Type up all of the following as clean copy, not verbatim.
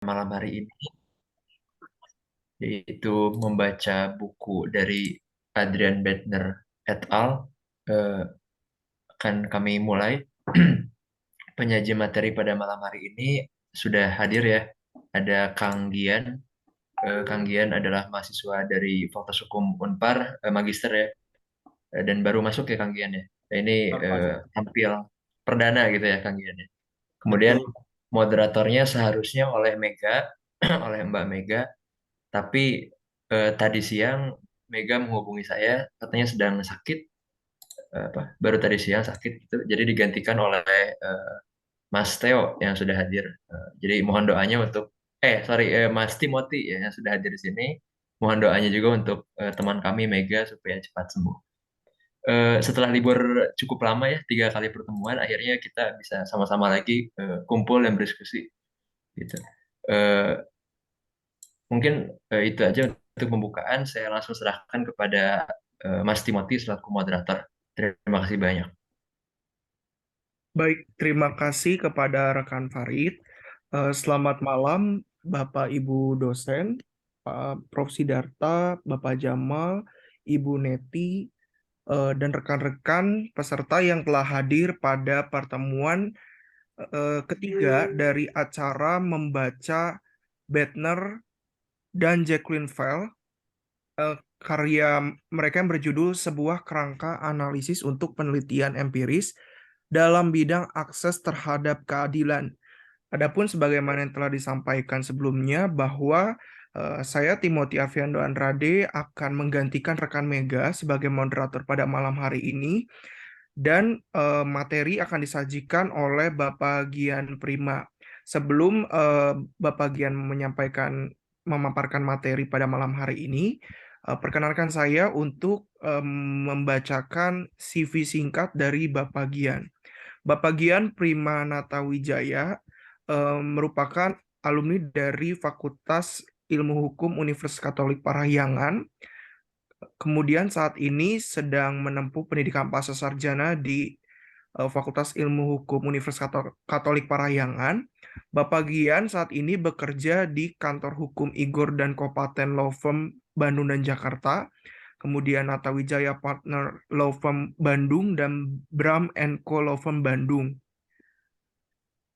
malam hari ini, yaitu membaca buku dari Adrian Bedner et al. Eh, Akan kami mulai. Penyaji materi pada malam hari ini sudah hadir ya. Ada Kang Gian. Kang Gian adalah mahasiswa dari Fakultas Hukum Unpar, magister ya. Dan baru masuk ya Kang Gian ya. Nah, ini tampil perdana gitu ya Kang Gian ya. Kemudian Betul. moderatornya seharusnya oleh Mega, oleh Mbak Mega. Tapi tadi siang Mega menghubungi saya, katanya sedang sakit, baru tadi siang sakit gitu. Jadi digantikan oleh eh, Mas Theo yang sudah hadir. Jadi mohon doanya untuk, sorry, Mas Timothy ya, yang sudah hadir di sini. Mohon doanya juga untuk teman kami Mega supaya cepat sembuh. Setelah libur cukup lama ya, 3 kali pertemuan, akhirnya kita bisa sama-sama lagi kumpul dan berdiskusi gitu. Eh, Mungkin itu aja untuk pembukaan. Saya langsung serahkan kepada Mas Timothy selaku moderator. Terima kasih banyak. Baik, terima kasih kepada rekan Farid. Selamat malam, Bapak Ibu dosen, Pak Prof. Sidarta, Bapak Jamal, Ibu Neti, dan rekan-rekan peserta yang telah hadir pada pertemuan ketiga dari acara membaca Bedner dan Jacqueline Fell, karya mereka yang berjudul Sebuah Kerangka Analisis untuk Penelitian Empiris dalam bidang akses terhadap keadilan. Adapun sebagaimana yang telah disampaikan sebelumnya bahwa saya Timothy Aviando Andrade akan menggantikan rekan Mega sebagai moderator pada malam hari ini dan materi akan disajikan oleh Bapak Gian Prima. Sebelum Bapak Gian memaparkan materi pada malam hari ini, perkenalkan saya untuk membacakan CV singkat dari Bapak Gian. Bapak Gian Prima Natawijaya merupakan alumni dari Fakultas Ilmu Hukum Universitas Katolik Parahyangan. Kemudian saat ini sedang menempuh pendidikan pasca sarjana di Fakultas Ilmu Hukum Universitas Katolik Parahyangan. Bapak Gian saat ini bekerja di Kantor Hukum Igor dan Kopaten Law Firm Bandung dan Jakarta. Kemudian Nata Wijaya Partner Law Firm Bandung dan Bram Co Law Firm Bandung.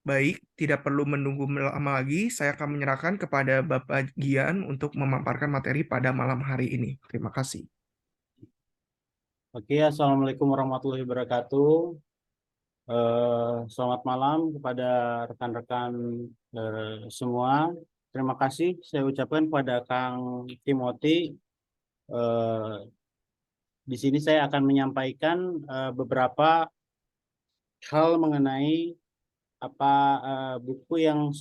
Baik, tidak perlu menunggu lama lagi, saya akan menyerahkan kepada Bapak Gian untuk memaparkan materi pada malam hari ini. Terima kasih. Oke, Assalamualaikum warahmatullahi wabarakatuh. Selamat malam kepada rekan-rekan semua. Terima kasih saya ucapkan kepada Kang Timothy. Eh, di sini saya akan menyampaikan beberapa hal mengenai apa buku yang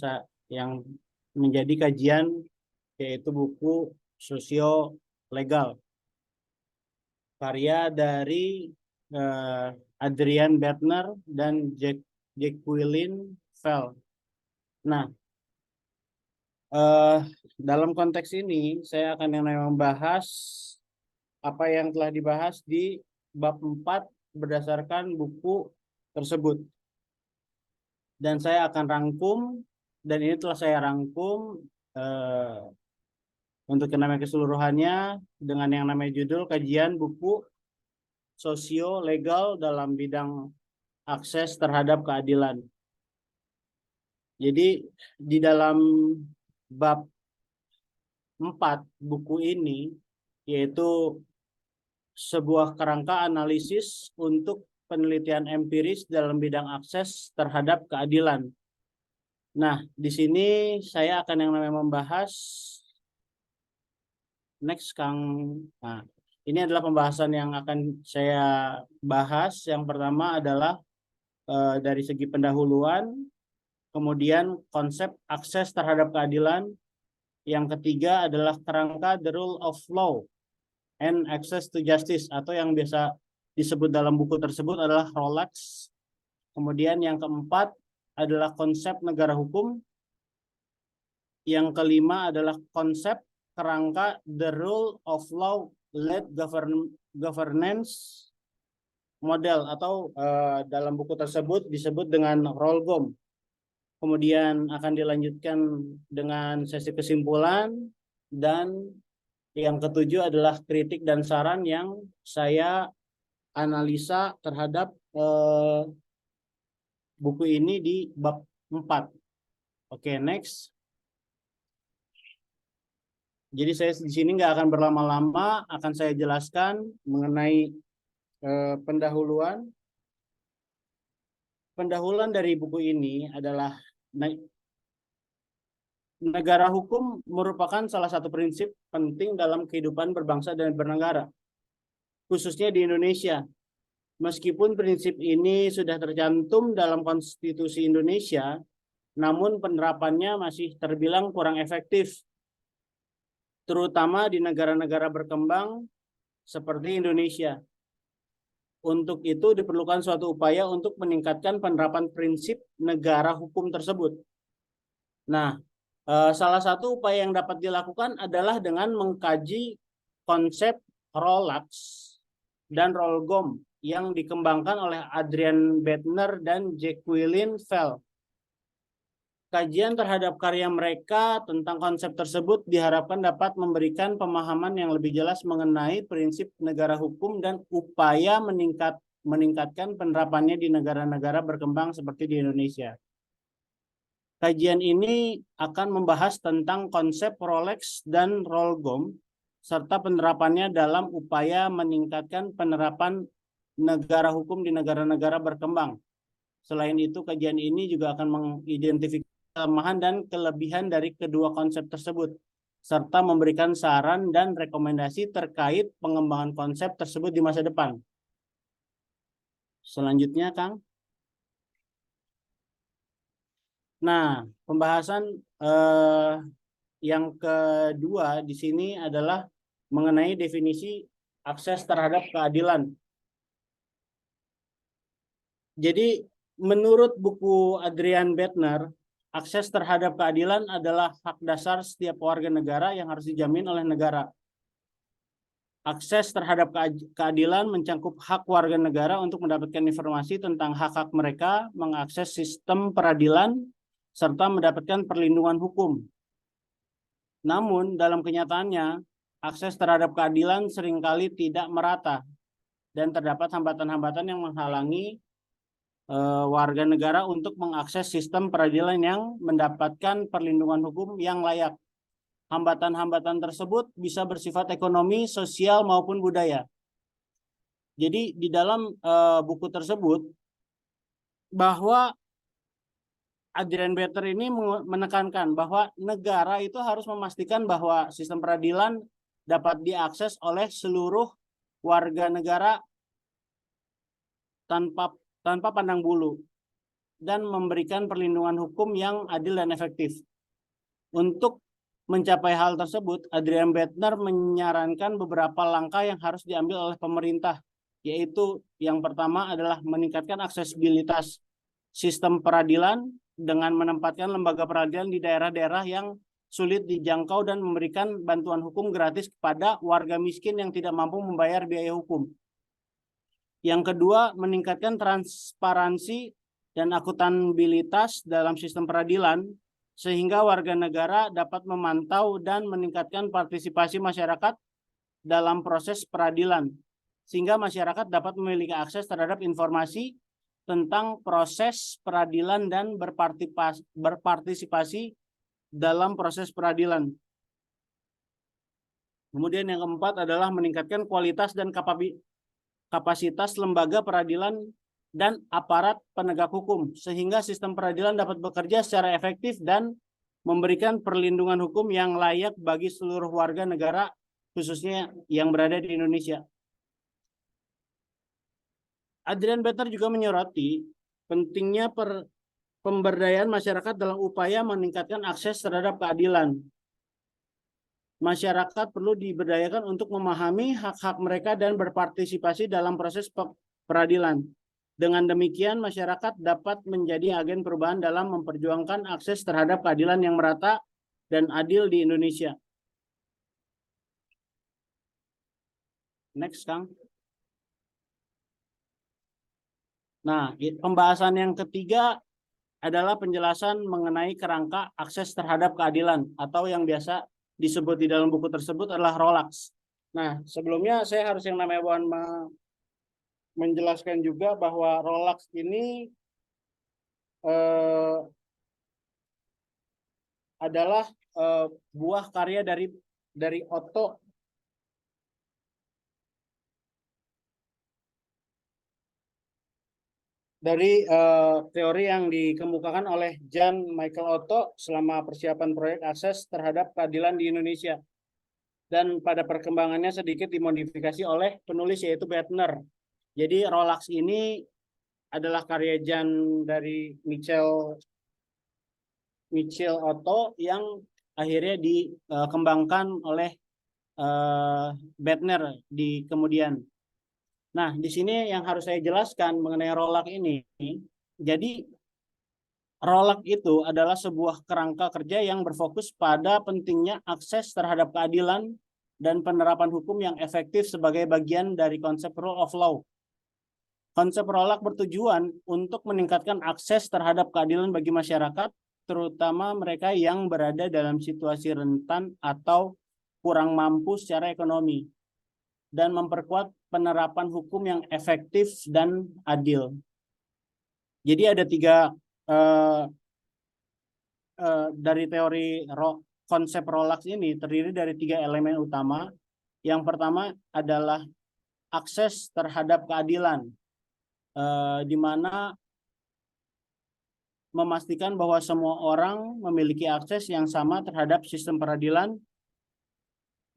menjadi kajian, yaitu buku sosio legal karya dari eh, Adrian Bertner dan Jacqueline Fell. Nah, eh, dalam konteks ini saya akan yang membahas apa yang telah dibahas di bab 4 berdasarkan buku tersebut. Dan saya akan rangkum, dan ini telah saya rangkum untuk yang namanya keseluruhannya dengan yang namanya judul kajian buku sosio legal dalam bidang akses terhadap keadilan. Jadi di dalam bab 4 buku ini, yaitu sebuah kerangka analisis untuk penelitian empiris dalam bidang akses terhadap keadilan. Nah, di sini saya akan yang namanya membahas next Kang. Nah, ini adalah pembahasan yang akan saya bahas. Yang pertama adalah dari segi pendahuluan, kemudian konsep akses terhadap keadilan. Yang ketiga adalah kerangka the rule of law and access to justice, atau yang biasa disebut dalam buku tersebut adalah ROLAX. Kemudian yang keempat adalah konsep negara hukum. Yang kelima adalah konsep kerangka the rule of law led governance model, atau dalam buku tersebut disebut dengan ROLGOM. kemudian akan dilanjutkan dengan sesi kesimpulan, dan yang ketujuh adalah kritik dan saran yang saya analisa terhadap buku ini di bab 4. Oke, next. Jadi saya di sini nggak akan berlama-lama, akan saya jelaskan mengenai pendahuluan. Pendahuluan dari buku ini adalah negara hukum merupakan salah satu prinsip penting dalam kehidupan berbangsa dan bernegara, khususnya di Indonesia. Meskipun prinsip ini sudah tercantum dalam Konstitusi Indonesia, namun penerapannya masih terbilang kurang efektif, terutama di negara-negara berkembang seperti Indonesia. Untuk itu diperlukan suatu upaya untuk meningkatkan penerapan prinsip negara hukum tersebut. Nah, salah satu upaya yang dapat dilakukan adalah dengan mengkaji konsep ROLAX dan ROLGOM yang dikembangkan oleh Adrian Bettner dan Jacqueline Fell. Kajian terhadap karya mereka tentang konsep tersebut diharapkan dapat memberikan pemahaman yang lebih jelas mengenai prinsip negara hukum dan upaya meningkatkan penerapannya di negara-negara berkembang seperti di Indonesia. Kajian ini akan membahas tentang konsep ROLEX dan ROLGOM serta penerapannya dalam upaya meningkatkan penerapan negara hukum di negara-negara berkembang. Selain itu, kajian ini juga akan mengidentifikasi kelemahan dan kelebihan dari kedua konsep tersebut, serta memberikan saran dan rekomendasi terkait pengembangan konsep tersebut di masa depan. Selanjutnya, Kang. Nah, pembahasan yang kedua di sini adalah mengenai definisi akses terhadap keadilan. Jadi, menurut buku Adrian Bettner, akses terhadap keadilan adalah hak dasar setiap warga negara yang harus dijamin oleh negara. Akses terhadap keadilan mencangkup hak warga negara untuk mendapatkan informasi tentang hak-hak mereka, mengakses sistem peradilan, serta mendapatkan perlindungan hukum. Namun, dalam kenyataannya, akses terhadap keadilan seringkali tidak merata dan terdapat hambatan-hambatan yang menghalangi warga negara untuk mengakses sistem peradilan yang mendapatkan perlindungan hukum yang layak. Hambatan-hambatan tersebut bisa bersifat ekonomi, sosial, maupun budaya. Jadi di dalam buku tersebut, bahwa Adrian Bettner ini menekankan bahwa negara itu harus memastikan bahwa sistem peradilan dapat diakses oleh seluruh warga negara tanpa pandang bulu dan memberikan perlindungan hukum yang adil dan efektif. Untuk mencapai hal tersebut, Adrian Bettner menyarankan beberapa langkah yang harus diambil oleh pemerintah, yaitu yang pertama adalah meningkatkan aksesibilitas sistem peradilan dengan menempatkan lembaga peradilan di daerah-daerah yang sulit dijangkau dan memberikan bantuan hukum gratis kepada warga miskin yang tidak mampu membayar biaya hukum. Yang kedua, meningkatkan transparansi dan akuntabilitas dalam sistem peradilan sehingga warga negara dapat memantau dan meningkatkan partisipasi masyarakat dalam proses peradilan, sehingga masyarakat dapat memiliki akses terhadap informasi tentang proses peradilan dan berpartisipasi dalam proses peradilan. Kemudian yang keempat adalah meningkatkan kualitas dan kapasitas lembaga peradilan dan aparat penegak hukum, sehingga sistem peradilan dapat bekerja secara efektif dan memberikan perlindungan hukum yang layak bagi seluruh warga negara, khususnya yang berada di Indonesia. Adrian Bettner juga menyoroti pentingnya pemberdayaan masyarakat dalam upaya meningkatkan akses terhadap keadilan. Masyarakat perlu diberdayakan untuk memahami hak-hak mereka dan berpartisipasi dalam proses peradilan. Dengan demikian, masyarakat dapat menjadi agen perubahan dalam memperjuangkan akses terhadap keadilan yang merata dan adil di Indonesia. Next, Kang. Nah, pembahasan yang ketiga adalah penjelasan mengenai kerangka akses terhadap keadilan atau yang biasa disebut di dalam buku tersebut adalah ROLAX. Nah, sebelumnya saya harus yang namanya menjelaskan juga bahwa ROLAX ini adalah buah karya dari Otto dari teori yang dikemukakan oleh John Michael Otto selama persiapan proyek akses terhadap keadilan di Indonesia, dan pada perkembangannya sedikit dimodifikasi oleh penulis yaitu Bettner. Jadi ROLAX ini adalah karya John dari Michel Otto yang akhirnya dikembangkan oleh Bettner di kemudian. Nah, di sini yang harus saya jelaskan mengenai ROLAX ini. Jadi ROLAX itu adalah sebuah kerangka kerja yang berfokus pada pentingnya akses terhadap keadilan dan penerapan hukum yang efektif sebagai bagian dari konsep rule of law. Konsep ROLAX bertujuan untuk meningkatkan akses terhadap keadilan bagi masyarakat, terutama mereka yang berada dalam situasi rentan atau kurang mampu secara ekonomi, dan memperkuat penerapan hukum yang efektif dan adil. Jadi ada tiga dari teori konsep ROLAX ini terdiri dari 3 elemen utama. Yang pertama adalah akses terhadap keadilan, di mana memastikan bahwa semua orang memiliki akses yang sama terhadap sistem peradilan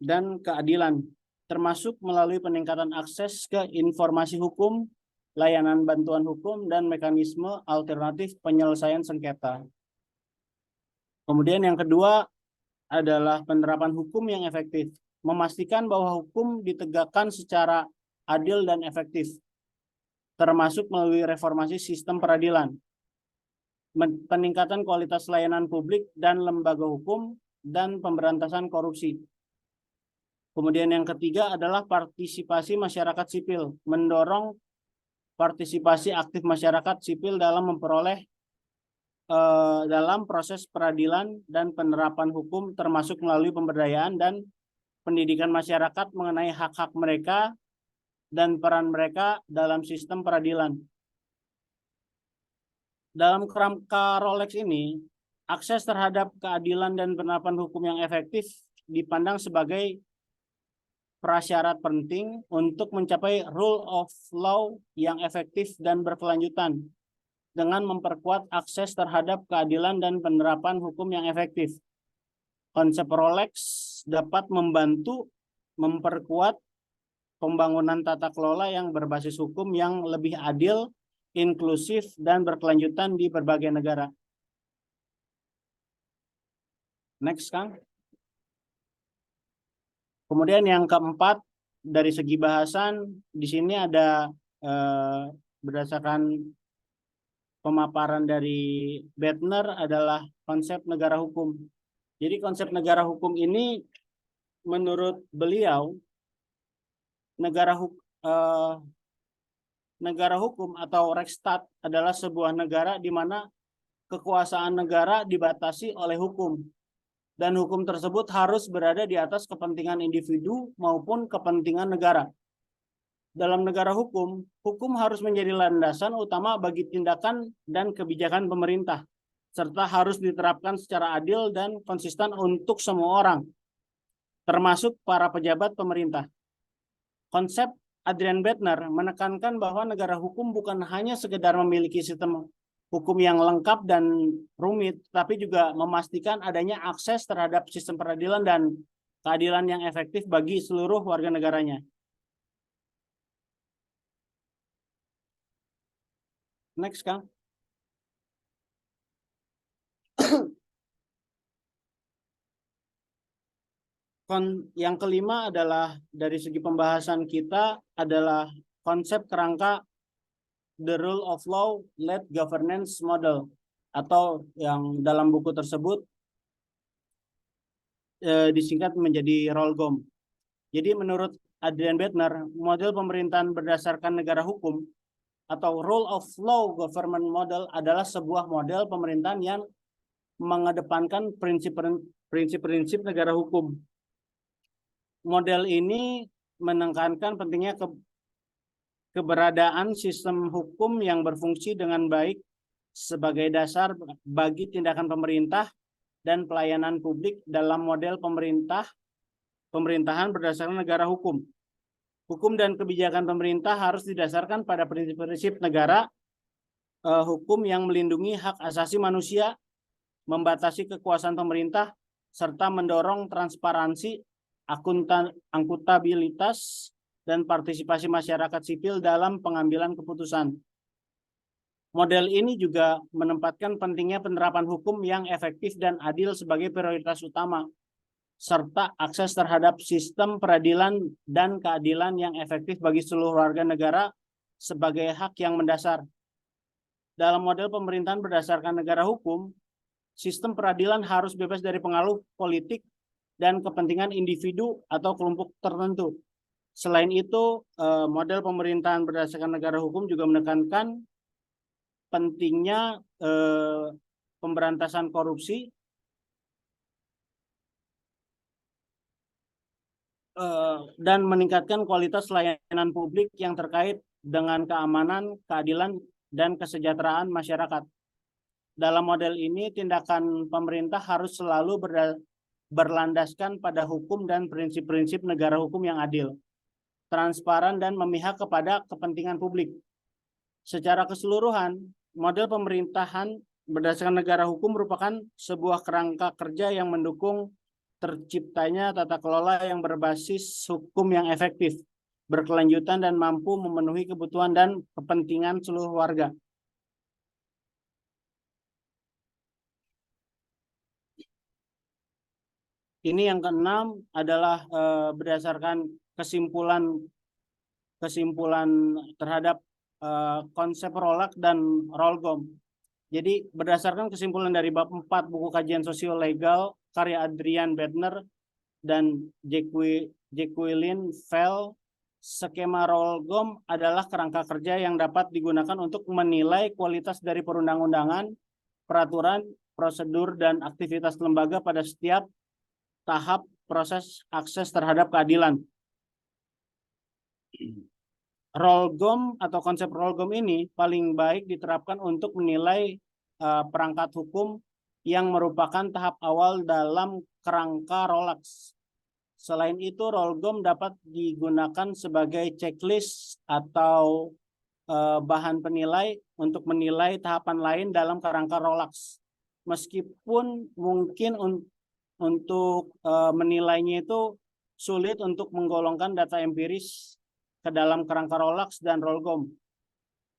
dan keadilan, termasuk melalui peningkatan akses ke informasi hukum, layanan bantuan hukum, dan mekanisme alternatif penyelesaian sengketa. Kemudian yang kedua adalah penerapan hukum yang efektif, memastikan bahwa hukum ditegakkan secara adil dan efektif, termasuk melalui reformasi sistem peradilan, peningkatan kualitas layanan publik dan lembaga hukum, dan pemberantasan korupsi. Kemudian yang ketiga adalah partisipasi masyarakat sipil, mendorong partisipasi aktif masyarakat sipil dalam memperoleh dalam proses peradilan dan penerapan hukum, termasuk melalui pemberdayaan dan pendidikan masyarakat mengenai hak-hak mereka dan peran mereka dalam sistem peradilan. Dalam kerangka ROLAX ini, akses terhadap keadilan dan penerapan hukum yang efektif dipandang sebagai prasyarat penting untuk mencapai rule of law yang efektif dan berkelanjutan, dengan memperkuat akses terhadap keadilan dan penerapan hukum yang efektif. Konsep ROLAX dapat membantu memperkuat pembangunan tata kelola yang berbasis hukum yang lebih adil, inklusif, dan berkelanjutan di berbagai negara. Next, Kang. Kemudian yang keempat, dari segi bahasan, di sini ada berdasarkan pemaparan dari Bettner adalah konsep negara hukum. Jadi konsep negara hukum ini menurut beliau negara hukum atau Rechtsstaat adalah sebuah negara di mana kekuasaan negara dibatasi oleh hukum, dan hukum tersebut harus berada di atas kepentingan individu maupun kepentingan negara. Dalam negara hukum, hukum harus menjadi landasan utama bagi tindakan dan kebijakan pemerintah, serta harus diterapkan secara adil dan konsisten untuk semua orang, termasuk para pejabat pemerintah. Konsep Adrian Bettner menekankan bahwa negara hukum bukan hanya sekedar memiliki sistem hukum yang lengkap dan rumit, tapi juga memastikan adanya akses terhadap sistem peradilan dan keadilan yang efektif bagi seluruh warga negaranya. Next, Kang. Yang kelima adalah dari segi pembahasan kita adalah konsep kerangka the rule of law led governance model, atau yang dalam buku tersebut disingkat menjadi ROLGOM. Jadi menurut Adrian Bettner, model pemerintahan berdasarkan negara hukum atau rule of law government model adalah sebuah model pemerintahan yang mengedepankan prinsip-prinsip negara hukum. Model ini menekankan pentingnya keberadaan sistem hukum yang berfungsi dengan baik sebagai dasar bagi tindakan pemerintah dan pelayanan publik dalam model pemerintahan berdasarkan negara hukum. Hukum dan kebijakan pemerintah harus didasarkan pada prinsip-prinsip negara hukum yang melindungi hak asasi manusia, membatasi kekuasaan pemerintah, serta mendorong transparansi, akuntabilitas, dan partisipasi masyarakat sipil dalam pengambilan keputusan. Model ini juga menempatkan pentingnya penerapan hukum yang efektif dan adil sebagai prioritas utama, serta akses terhadap sistem peradilan dan keadilan yang efektif bagi seluruh warga negara sebagai hak yang mendasar. Dalam model pemerintahan berdasarkan negara hukum, sistem peradilan harus bebas dari pengaruh politik dan kepentingan individu atau kelompok tertentu. Selain itu, model pemerintahan berdasarkan negara hukum juga menekankan pentingnya pemberantasan korupsi, dan meningkatkan kualitas layanan publik yang terkait dengan keamanan, keadilan, dan kesejahteraan masyarakat. Dalam model ini, tindakan pemerintah harus selalu berlandaskan pada hukum dan prinsip-prinsip negara hukum yang adil, transparan, dan memihak kepada kepentingan publik. Secara keseluruhan, model pemerintahan berdasarkan negara hukum merupakan sebuah kerangka kerja yang mendukung terciptanya tata kelola yang berbasis hukum yang efektif, berkelanjutan, dan mampu memenuhi kebutuhan dan kepentingan seluruh warga. Ini yang keenam adalah berdasarkan kesimpulan terhadap konsep Rolak dan Rolgom. Jadi berdasarkan kesimpulan dari bab 4 buku kajian sosio-legal karya Adrian Bedner dan Jacqueline Fell, skema Rolgom adalah kerangka kerja yang dapat digunakan untuk menilai kualitas dari perundang-undangan, peraturan, prosedur, dan aktivitas lembaga pada setiap tahap proses akses terhadap keadilan. Rolgom atau konsep Rolgom ini paling baik diterapkan untuk menilai perangkat hukum yang merupakan tahap awal dalam kerangka Rolaks. Selain itu, Rolgom dapat digunakan sebagai checklist atau bahan penilai untuk menilai tahapan lain dalam kerangka Rolaks. Meskipun mungkin untuk menilainya itu sulit untuk menggolongkan data empiris ke dalam kerangka Rolaks dan Rolgom.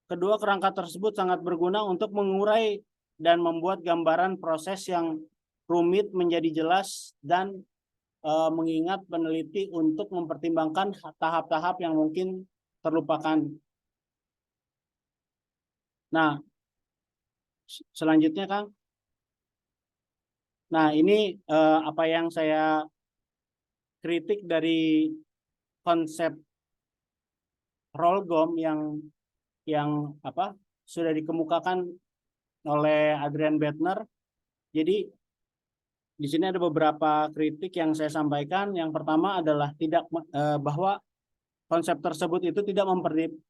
Kedua kerangka tersebut sangat berguna untuk mengurai dan membuat gambaran proses yang rumit menjadi jelas dan mengingat peneliti untuk mempertimbangkan tahap-tahap yang mungkin terlupakan. Nah, selanjutnya Kang. Nah, ini apa yang saya kritik dari konsep Rolgom yang sudah dikemukakan oleh Adrian Bedner. Jadi di sini ada beberapa kritik yang saya sampaikan. Yang pertama adalah bahwa konsep tersebut itu tidak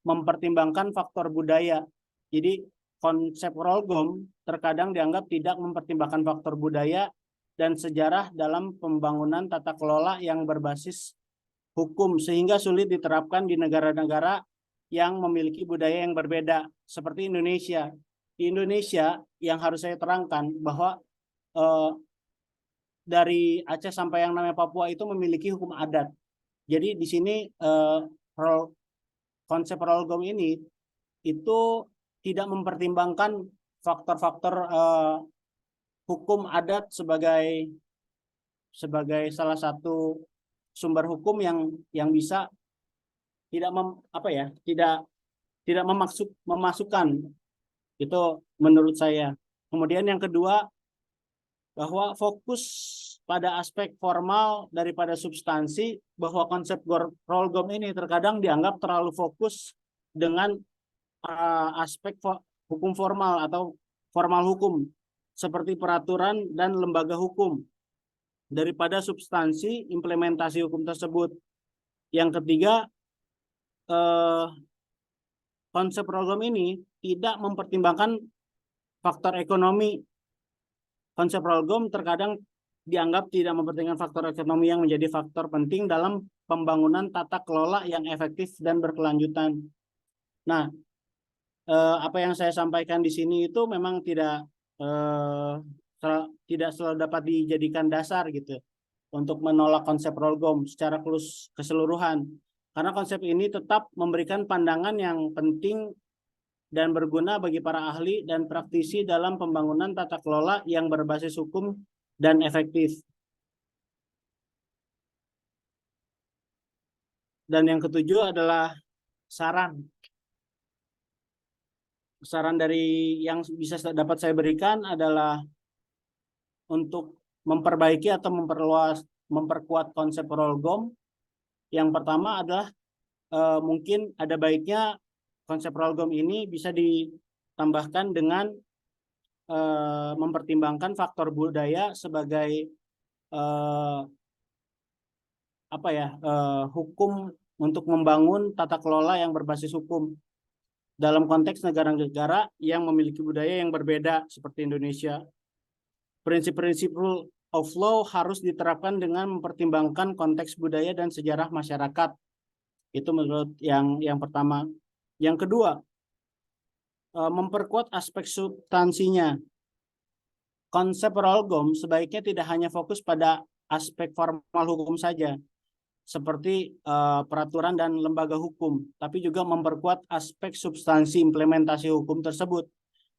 mempertimbangkan faktor budaya. Jadi konsep Rolgom terkadang dianggap tidak mempertimbangkan faktor budaya dan sejarah dalam pembangunan tata kelola yang berbasis hukum, sehingga sulit diterapkan di negara-negara yang memiliki budaya yang berbeda seperti Indonesia. Di Indonesia yang harus saya terangkan bahwa dari Aceh sampai yang namanya Papua itu memiliki hukum adat. Jadi di sini konsep Rolgom ini itu tidak mempertimbangkan faktor-faktor hukum adat sebagai salah satu sumber hukum yang bisa tidak memasukkan itu menurut saya. Kemudian yang kedua, bahwa fokus pada aspek formal daripada substansi, bahwa konsep Rolgom ini terkadang dianggap terlalu fokus dengan aspek hukum formal atau formal hukum seperti peraturan dan lembaga hukum daripada substansi implementasi hukum tersebut. Yang ketiga, eh, konsep program ini tidak mempertimbangkan faktor ekonomi. Konsep program terkadang dianggap tidak mempertimbangkan faktor ekonomi yang menjadi faktor penting dalam pembangunan tata kelola yang efektif dan berkelanjutan. Nah, apa yang saya sampaikan di sini itu memang tidak selalu dapat dijadikan dasar gitu untuk menolak konsep program secara keseluruhan. Karena konsep ini tetap memberikan pandangan yang penting dan berguna bagi para ahli dan praktisi dalam pembangunan tata kelola yang berbasis hukum dan efektif. Dan yang ketujuh adalah saran. Saran dari yang bisa dapat saya berikan adalah untuk memperbaiki atau memperkuat konsep Rolgom. Yang pertama adalah mungkin ada baiknya konsep Rolgom ini bisa ditambahkan dengan mempertimbangkan faktor budaya sebagai hukum untuk membangun tata kelola yang berbasis hukum dalam konteks negara-negara yang memiliki budaya yang berbeda seperti Indonesia. Prinsip-prinsip rule of law harus diterapkan dengan mempertimbangkan konteks budaya dan sejarah masyarakat. Itu menurut yang pertama. Yang kedua, memperkuat aspek substansinya. Konsep Rolgom sebaiknya tidak hanya fokus pada aspek formal hukum saja, seperti peraturan dan lembaga hukum, tapi juga memperkuat aspek substansi implementasi hukum tersebut,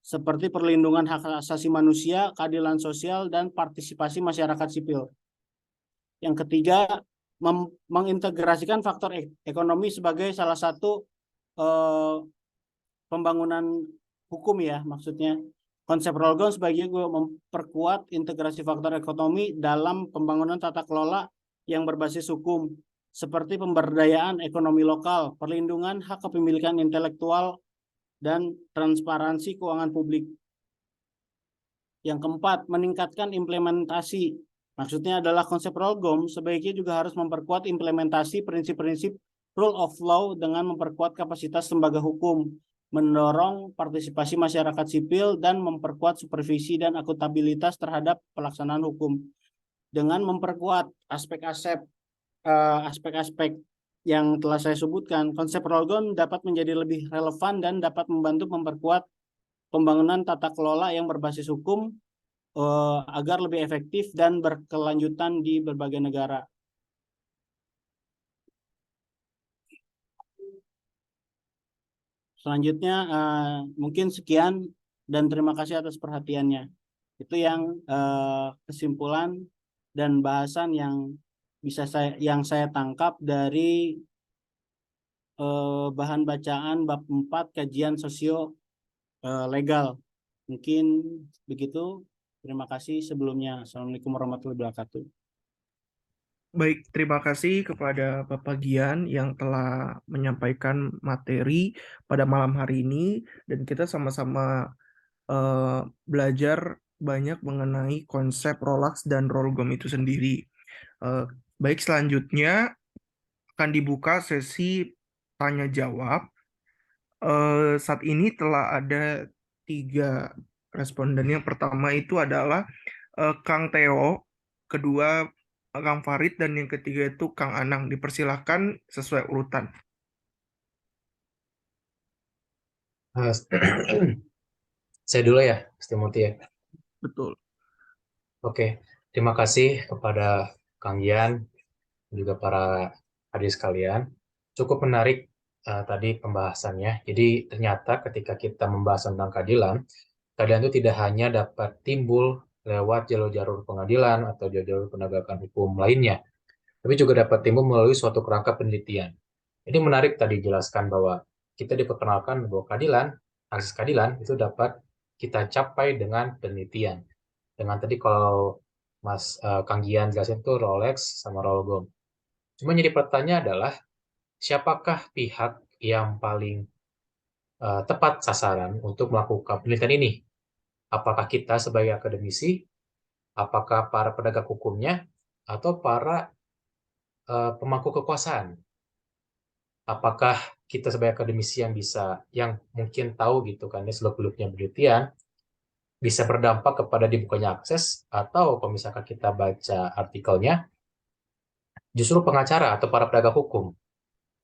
seperti perlindungan hak asasi manusia, keadilan sosial, dan partisipasi masyarakat sipil. Yang ketiga, mengintegrasikan faktor ekonomi sebagai salah satu pembangunan hukum ya, maksudnya. Konsep Rolgom sebagai memperkuat integrasi faktor ekonomi dalam pembangunan tata kelola yang berbasis hukum, seperti pemberdayaan ekonomi lokal, perlindungan hak kepemilikan intelektual, dan transparansi keuangan publik. Yang keempat, meningkatkan implementasi. Maksudnya adalah konsep Rolgom sebaiknya juga harus memperkuat implementasi prinsip-prinsip rule of law dengan memperkuat kapasitas lembaga hukum, mendorong partisipasi masyarakat sipil, dan memperkuat supervisi dan akuntabilitas terhadap pelaksanaan hukum. Dengan memperkuat aspek-aspek yang telah saya sebutkan, konsep Rolgom dapat menjadi lebih relevan dan dapat membantu memperkuat pembangunan tata kelola yang berbasis hukum agar lebih efektif dan berkelanjutan di berbagai negara. Selanjutnya mungkin sekian dan terima kasih atas perhatiannya. Itu yang kesimpulan dan bahasan yang saya tangkap dari bahan bacaan bab 4 kajian sosio legal. Mungkin begitu. Terima kasih sebelumnya. Assalamualaikum warahmatullahi wabarakatuh. Baik, terima kasih kepada Bapak Gian yang telah menyampaikan materi pada malam hari ini, dan kita sama-sama belajar banyak mengenai konsep Rolex dan Rolgom itu sendiri. Baik, selanjutnya akan dibuka sesi tanya jawab. Saat ini telah ada 3 responden. Yang pertama itu adalah Kang Theo, kedua Kang Farid, dan yang ketiga itu Kang Anang. Dipersilahkan sesuai urutan. Saya dulu ya, Mas Timothy ya. Betul. Oke, terima kasih kepada Kang Yan dan juga para hadir sekalian. Cukup menarik tadi pembahasannya. Jadi ternyata ketika kita membahas tentang keadilan itu tidak hanya dapat timbul lewat jalur-jalur pengadilan atau jalur penegakan hukum lainnya, tapi juga dapat timbul melalui suatu kerangka penelitian. Jadi menarik tadi jelaskan bahwa kita diperkenalkan bahwa akses keadilan itu dapat kita capai dengan penelitian. Dengan tadi kalau Mas Kang Gian jelasin itu Rolex sama Rolgom. Cuma jadi pertanyaan adalah siapakah pihak yang paling tepat sasaran untuk melakukan penelitian ini. Apakah kita sebagai akademisi, apakah para penegak hukumnya, atau para pemangku kekuasaan? Apakah kita sebagai akademisi yang mungkin tahu gitu kan ya seluk-beluknya penelitian, bisa berdampak kepada dibukanya akses, atau kalau misalkan kita baca artikelnya, justru pengacara atau para penegak hukum.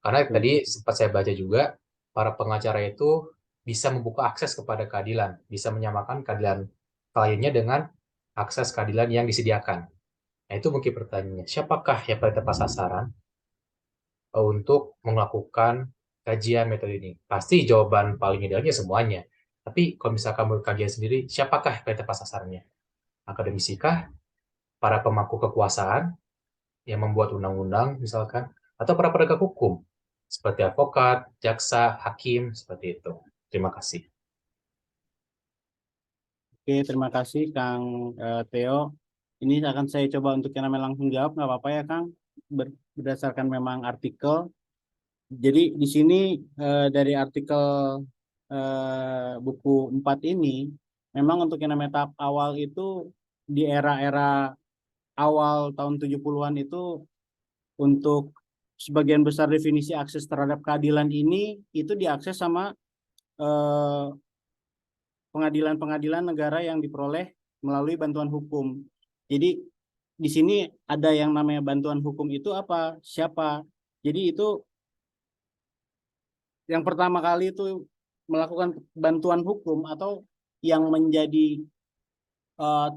Karena tadi sempat saya baca juga, para pengacara itu bisa membuka akses kepada keadilan, bisa menyamakan keadilan kliennya dengan akses keadilan yang disediakan. Nah, itu mungkin pertanyaannya, siapakah yang paling tepat sasaran untuk melakukan kajian metode ini? Pasti jawaban paling idealnya semuanya. Tapi kalau misalkan menurut kajian sendiri, siapakah yang paling tepat sasarannya? Akademisikah? Para pemangku kekuasaan yang membuat undang-undang misalkan? Atau para penegak hukum? Seperti advokat, jaksa, hakim, seperti itu. Terima kasih. Oke, terima kasih Kang Theo. Ini akan saya coba untuk yang namanya langsung jawab, nggak apa-apa ya Kang? Berdasarkan memang artikel. Jadi di sini dari artikel buku 4 ini, memang untuk yang namanya tahap awal itu di era-era awal tahun 70-an itu untuk sebagian besar definisi akses terhadap keadilan ini itu diakses sama eh, pengadilan-pengadilan negara yang diperoleh melalui bantuan hukum. Jadi di sini ada yang namanya bantuan hukum itu apa? Siapa? Jadi itu yang pertama kali itu melakukan bantuan hukum atau yang menjadi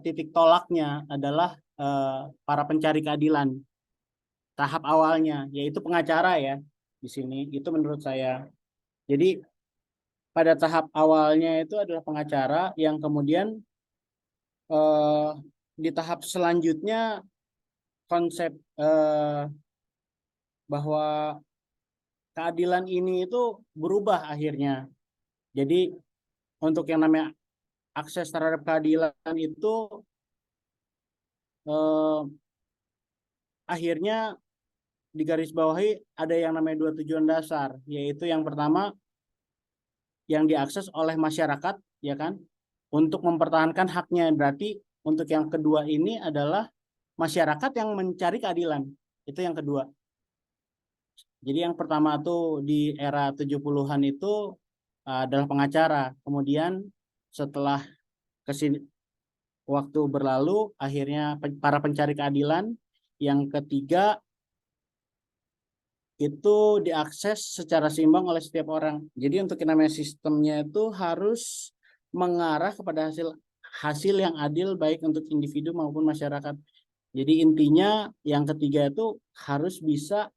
titik tolaknya adalah para pencari keadilan tahap awalnya, yaitu pengacara ya di sini. Itu menurut saya. Jadi pada tahap awalnya itu adalah pengacara yang kemudian eh, di tahap selanjutnya konsep bahwa keadilan ini itu berubah akhirnya. Jadi untuk yang namanya akses terhadap keadilan itu eh, akhirnya digarisbawahi ada yang namanya dua tujuan dasar, yaitu yang pertama yang diakses oleh masyarakat, ya kan, untuk mempertahankan haknya. Berarti untuk yang kedua ini adalah masyarakat yang mencari keadilan. Itu yang kedua. Jadi yang pertama tuh di era 70-an itu adalah pengacara. Kemudian setelah kesini waktu berlalu, akhirnya para pencari keadilan. Yang ketiga itu diakses secara seimbang oleh setiap orang. Jadi untuk yang namanya sistemnya itu harus mengarah kepada hasil hasil yang adil baik untuk individu maupun masyarakat. Jadi intinya yang ketiga itu harus bisa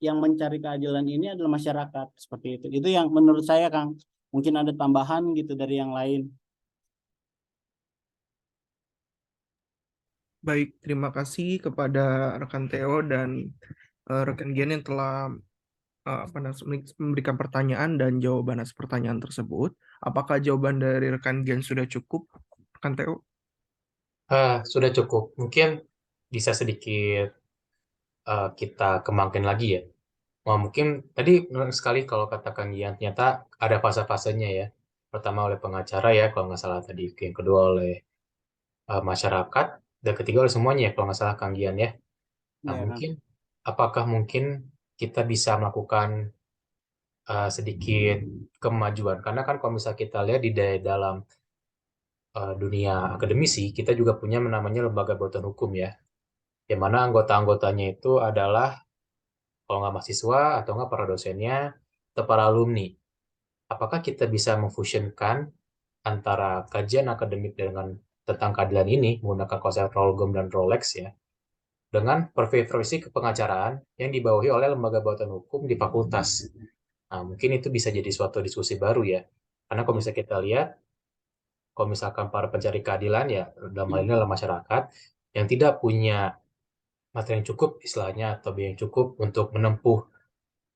yang mencari keadilan ini adalah masyarakat seperti itu. Itu yang menurut saya Kang. Mungkin ada tambahan gitu dari yang lain. Baik, terima kasih kepada rekan Theo dan rekan Gian yang telah memberikan pertanyaan dan jawaban atas pertanyaan tersebut. Apakah jawaban dari rekan Gian sudah cukup, rekan Theo? Sudah cukup. Mungkin bisa sedikit kita kembangkan lagi ya. Wah, mungkin tadi menarik sekali kalau katakan yang ternyata ada fase-fasenya ya. Pertama oleh pengacara ya, kalau nggak salah tadi. Yang kedua oleh masyarakat. Dan ketiga oleh semuanya ya, kalau nggak salah Kang Gian ya. Nah, Ya, Kang. mungkin apakah mungkin kita bisa melakukan sedikit kemajuan? Karena kan kalau misalnya kita lihat di dalam dunia akademisi, kita juga punya namanya lembaga bantuan hukum ya. Yang mana anggota-anggotanya itu adalah kalau nggak mahasiswa atau nggak para dosennya atau para alumni. Apakah kita bisa memfusionkan antara kajian akademik dengan tentang keadilan ini menggunakan konsep Rolgom dan Rolex ya, dengan profesi kepengacaraan yang dibawahi oleh lembaga bantuan hukum di fakultas. Nah, mungkin itu bisa jadi suatu diskusi baru ya. Karena kalau Ya. misalnya kita lihat, kalau misalkan para pencari keadilan ya, dalam hal ini adalah masyarakat yang tidak punya materi yang cukup istilahnya atau biaya yang cukup untuk menempuh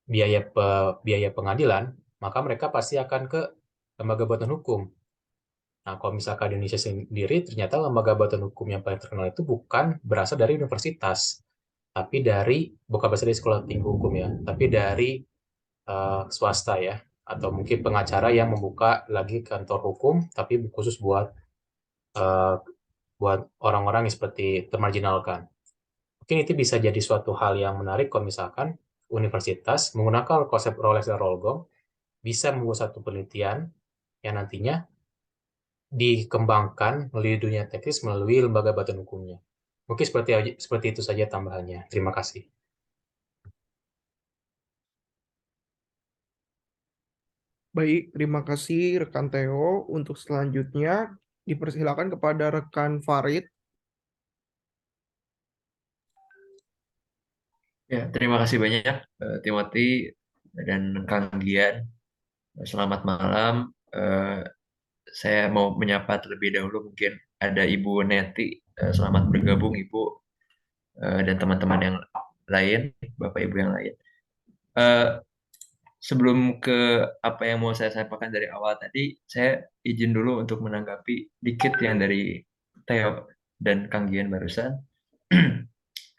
biaya pengadilan, maka mereka pasti akan ke lembaga bantuan hukum. Nah, kalau misalkan di Indonesia sendiri, ternyata lembaga bantuan hukum yang paling terkenal itu bukan berasal dari universitas, tapi dari bukan berasal dari sekolah tinggi hukum ya, tapi dari swasta ya, atau mungkin pengacara yang membuka lagi kantor hukum, tapi khusus eh, buat orang-orang yang seperti termarginalkan. Mungkin itu bisa jadi suatu hal yang menarik kalau misalkan universitas menggunakan konsep Rolex dan Rollgong bisa membuat satu penelitian yang nantinya dikembangkan melalui dunia teknis melalui lembaga badan hukumnya. Mungkin seperti itu saja tambahannya. Terima kasih. Baik, terima kasih rekan Theo. Untuk selanjutnya, dipersilakan kepada rekan Farid. Ya, terima kasih banyak Timothy dan Kang Gian. Selamat malam. Eh, saya mau menyapa terlebih dahulu mungkin ada Ibu Neti. Selamat bergabung Ibu dan teman-teman yang lain, Bapak Ibu yang lain. Eh, Sebelum ke apa yang mau saya sampaikan dari awal tadi, saya izin dulu untuk menanggapi dikit yang dari Theo dan Kang Gian barusan.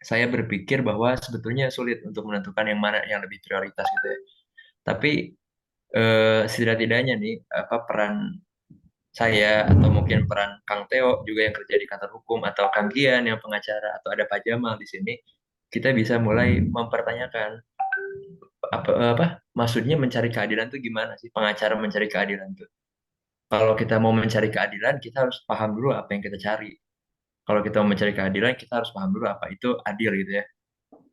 Saya berpikir bahwa sebetulnya sulit untuk menentukan yang mana yang lebih prioritas gitu ya. Tapi setidak-tidaknya nih apa peran saya atau mungkin peran Kang Theo juga yang kerja di kantor hukum atau Kang Gian yang pengacara atau ada Pak Jamal di sini, kita bisa mulai mempertanyakan apa maksudnya mencari keadilan itu gimana sih, pengacara mencari keadilan itu. Kalau kita mau mencari keadilan, kita harus paham dulu apa yang kita cari. Kalau kita mau mencari keadilan, kita harus paham dulu apa itu adil gitu ya.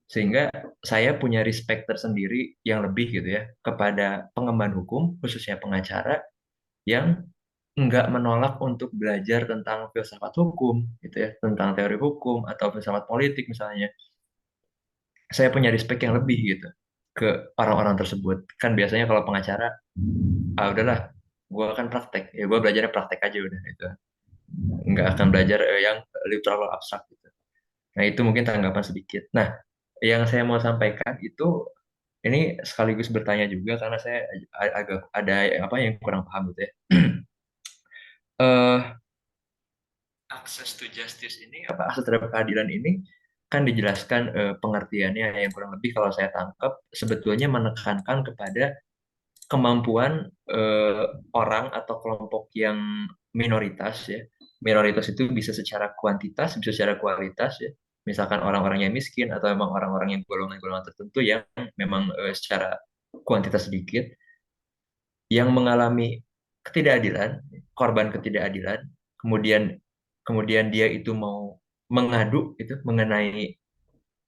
Sehingga saya punya respect tersendiri yang lebih gitu ya kepada pengemban hukum, khususnya pengacara yang nggak menolak untuk belajar tentang filsafat hukum gitu ya, tentang teori hukum atau filsafat politik misalnya. Saya punya respect yang lebih gitu ke orang-orang tersebut. Kan biasanya kalau pengacara, ah udahlah, gue akan praktek, ya gue belajarnya praktek aja udah itu. Nggak akan belajar yang literal abstrak gitu. Nah itu mungkin tanggapan sedikit. Nah yang saya mau sampaikan itu ini sekaligus bertanya juga karena saya agak ada apa yang kurang paham gitu ya. eh Akses to justice ini apa akses terhadap keadilan ini kan dijelaskan pengertiannya yang kurang lebih kalau saya tangkap sebetulnya menekankan kepada kemampuan orang atau kelompok yang minoritas ya. Minoritas itu bisa secara kuantitas, bisa secara kualitas ya. Misalkan orang-orang yang miskin atau memang orang-orang yang golongan-golongan tertentu yang memang secara kuantitas sedikit yang mengalami ketidakadilan, korban ketidakadilan, kemudian kemudian dia itu mau mengadu itu mengenai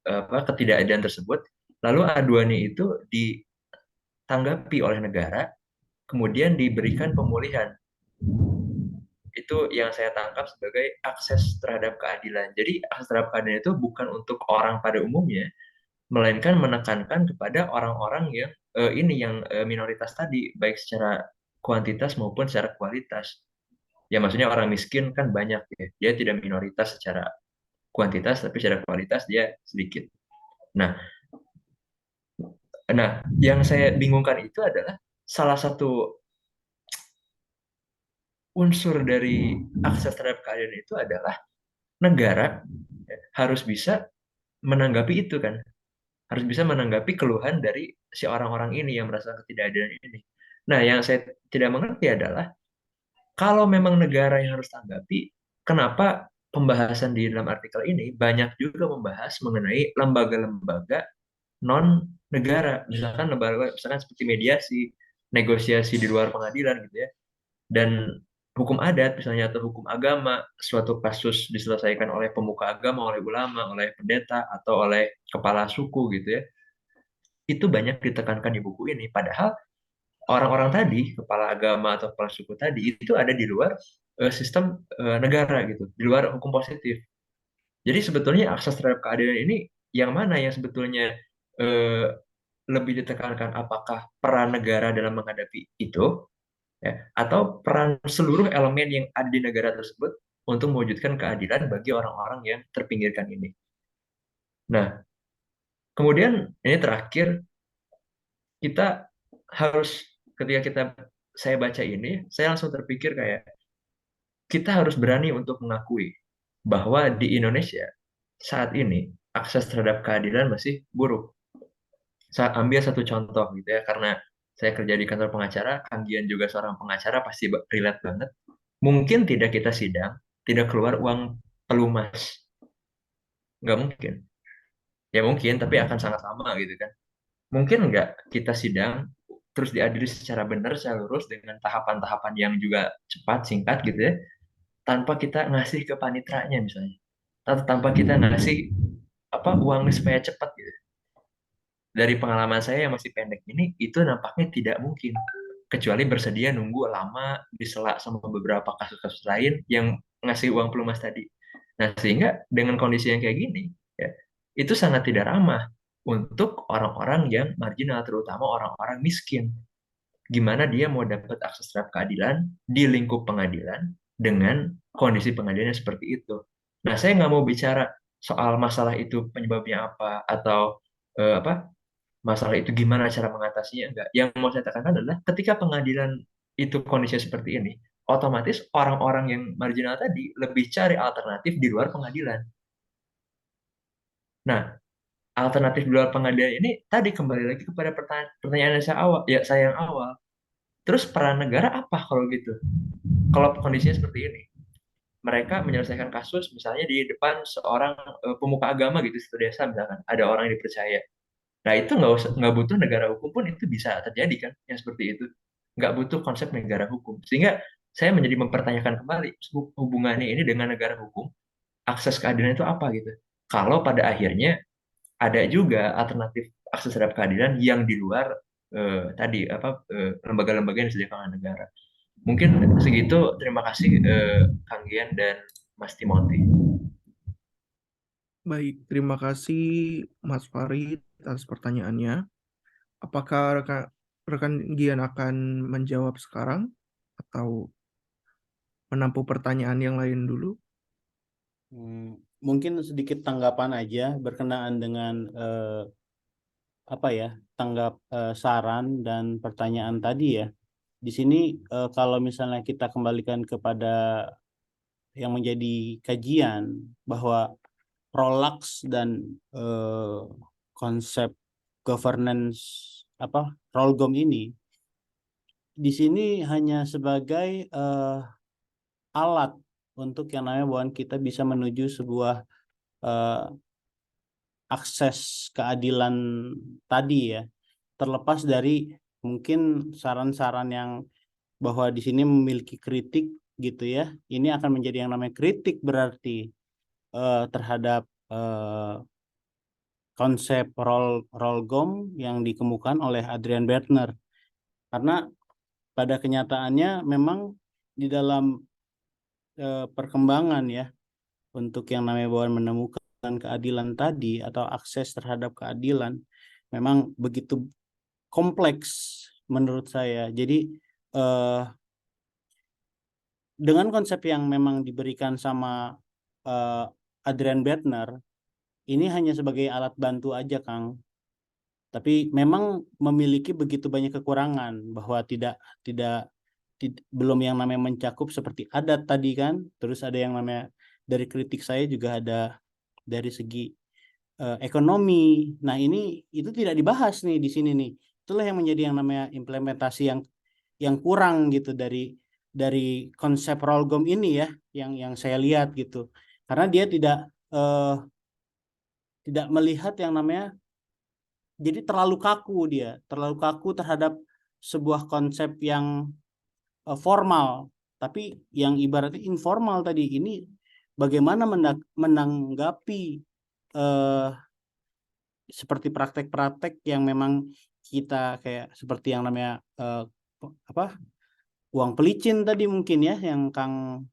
apa ketidakadilan tersebut, lalu aduannya itu ditanggapi oleh negara, kemudian diberikan pemulihan. Itu yang saya tangkap sebagai akses terhadap keadilan. Jadi akses terhadap keadilan itu bukan untuk orang pada umumnya, melainkan menekankan kepada orang-orang yang ini yang minoritas tadi, baik secara kuantitas maupun secara kualitas. Ya maksudnya orang miskin kan banyak ya, dia tidak minoritas secara kuantitas, tapi secara kualitas dia sedikit. Nah, nah yang saya bingungkan itu adalah salah satu unsur dari akses terhadap keadilan itu adalah negara harus bisa menanggapi itu kan, harus bisa menanggapi keluhan dari si orang-orang ini yang merasa ketidakadilan ini. Nah, yang saya tidak mengerti adalah kalau memang negara yang harus tanggapi, kenapa pembahasan di dalam artikel ini banyak juga membahas mengenai lembaga-lembaga non negara, misalkan lembaga misalkan seperti mediasi, negosiasi di luar pengadilan gitu ya, dan hukum adat misalnya atau hukum agama, suatu kasus diselesaikan oleh pemuka agama, oleh ulama, oleh pendeta atau oleh kepala suku gitu ya, itu banyak ditekankan di buku ini. Padahal orang-orang tadi, kepala agama atau kepala suku tadi, itu ada di luar sistem negara gitu, di luar hukum positif. Jadi sebetulnya akses terhadap keadilan ini yang mana yang sebetulnya eh, lebih ditekankan, apakah peran negara dalam menghadapi itu, ya, atau peran seluruh elemen yang ada di negara tersebut untuk mewujudkan keadilan bagi orang-orang yang terpinggirkan ini. Nah, kemudian ini terakhir, kita harus ketika saya baca ini, saya langsung terpikir kayak kita harus berani untuk mengakui bahwa di Indonesia saat ini akses terhadap keadilan masih buruk. Saya ambil satu contoh gitu ya, karena saya kerja di kantor pengacara, Kanggian juga seorang pengacara, pasti relate banget. Mungkin tidak kita sidang, tidak keluar uang pelumas. Nggak mungkin. Ya mungkin, tapi akan sangat lama gitu kan. Mungkin nggak kita sidang, terus diadili secara benar, secara lurus, dengan tahapan-tahapan yang juga cepat, singkat gitu ya, tanpa kita ngasih ke panitranya misalnya. Atau tanpa kita ngasih uang supaya cepat gitu. Dari pengalaman saya yang masih pendek ini, itu nampaknya tidak mungkin. Kecuali bersedia nunggu lama, disela sama beberapa kasus-kasus lain yang ngasih uang pelumas tadi. Nah, sehingga dengan kondisi yang kayak gini, ya, itu sangat tidak ramah untuk orang-orang yang marginal, terutama orang-orang miskin. Gimana dia mau dapat akses terhadap keadilan di lingkup pengadilan dengan kondisi pengadilannya seperti itu. Nah, saya nggak mau bicara soal masalah itu penyebabnya apa, atau masalah itu gimana cara mengatasinya, enggak. Yang mau saya katakan adalah ketika pengadilan itu kondisinya seperti ini, otomatis orang-orang yang marginal tadi lebih cari alternatif di luar pengadilan. Nah, alternatif di luar pengadilan ini tadi kembali lagi kepada pertanyaan saya yang awal. Terus peran negara apa kalau gitu? Kalau kondisinya seperti ini, mereka menyelesaikan kasus misalnya di depan seorang pemuka agama gitu, satu desa misalkan, ada orang yang dipercaya. Nah, itu nggak butuh negara hukum pun itu bisa terjadi kan, yang seperti itu. Nggak butuh konsep negara hukum. Sehingga saya menjadi mempertanyakan kembali hubungannya ini dengan negara hukum, akses keadilan itu apa gitu. Kalau pada akhirnya ada juga alternatif akses terhadap keadilan yang di luar tadi lembaga-lembaga yang disediakan oleh negara. Mungkin segitu. Terima kasih Kang Gian dan Mas Timothy. Baik, terima kasih Mas Farid atas pertanyaannya. Apakah rekan Gian akan menjawab sekarang atau menampung pertanyaan yang lain dulu? Mungkin sedikit tanggapan aja berkenaan dengan saran dan pertanyaan tadi ya. Di sini kalau misalnya kita kembalikan kepada yang menjadi kajian bahwa Rolex dan konsep governance Rolgom ini di sini hanya sebagai alat untuk yang namanya bahwa kita bisa menuju sebuah akses keadilan tadi ya, terlepas dari mungkin saran-saran yang bahwa di sini memiliki kritik gitu ya. Ini akan menjadi yang namanya kritik berarti terhadap konsep Rolgom yang dikemukakan oleh Adrian Bertner. Karena pada kenyataannya memang di dalam perkembangan ya untuk yang namanya bahwa menemukan keadilan tadi atau akses terhadap keadilan memang begitu kompleks menurut saya. Jadi dengan konsep yang memang diberikan sama Adrian Bertner ini hanya sebagai alat bantu aja, Kang. Tapi memang memiliki begitu banyak kekurangan bahwa belum yang namanya mencakup seperti adat tadi kan. Terus ada yang namanya dari kritik saya juga ada dari segi ekonomi. Nah, itu tidak dibahas nih di sini nih. Itulah yang menjadi yang namanya implementasi yang kurang gitu dari konsep Rolgom ini ya, yang saya lihat gitu. Karena dia tidak melihat yang namanya, jadi terlalu kaku terhadap sebuah konsep yang formal, tapi yang ibaratnya informal tadi ini bagaimana menanggapi seperti praktek-praktek yang memang kita kayak seperti yang namanya uang pelicin tadi mungkin ya yang Kang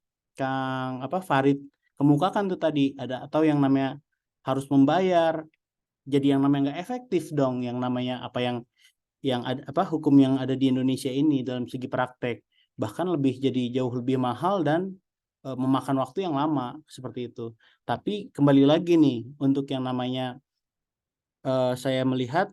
Farid kemukakan tuh tadi ada, atau yang namanya harus membayar, jadi yang namanya nggak efektif dong yang namanya ada hukum yang ada di Indonesia ini dalam segi praktek, bahkan jadi jauh lebih mahal dan memakan waktu yang lama seperti itu. Tapi kembali lagi nih untuk yang namanya saya melihat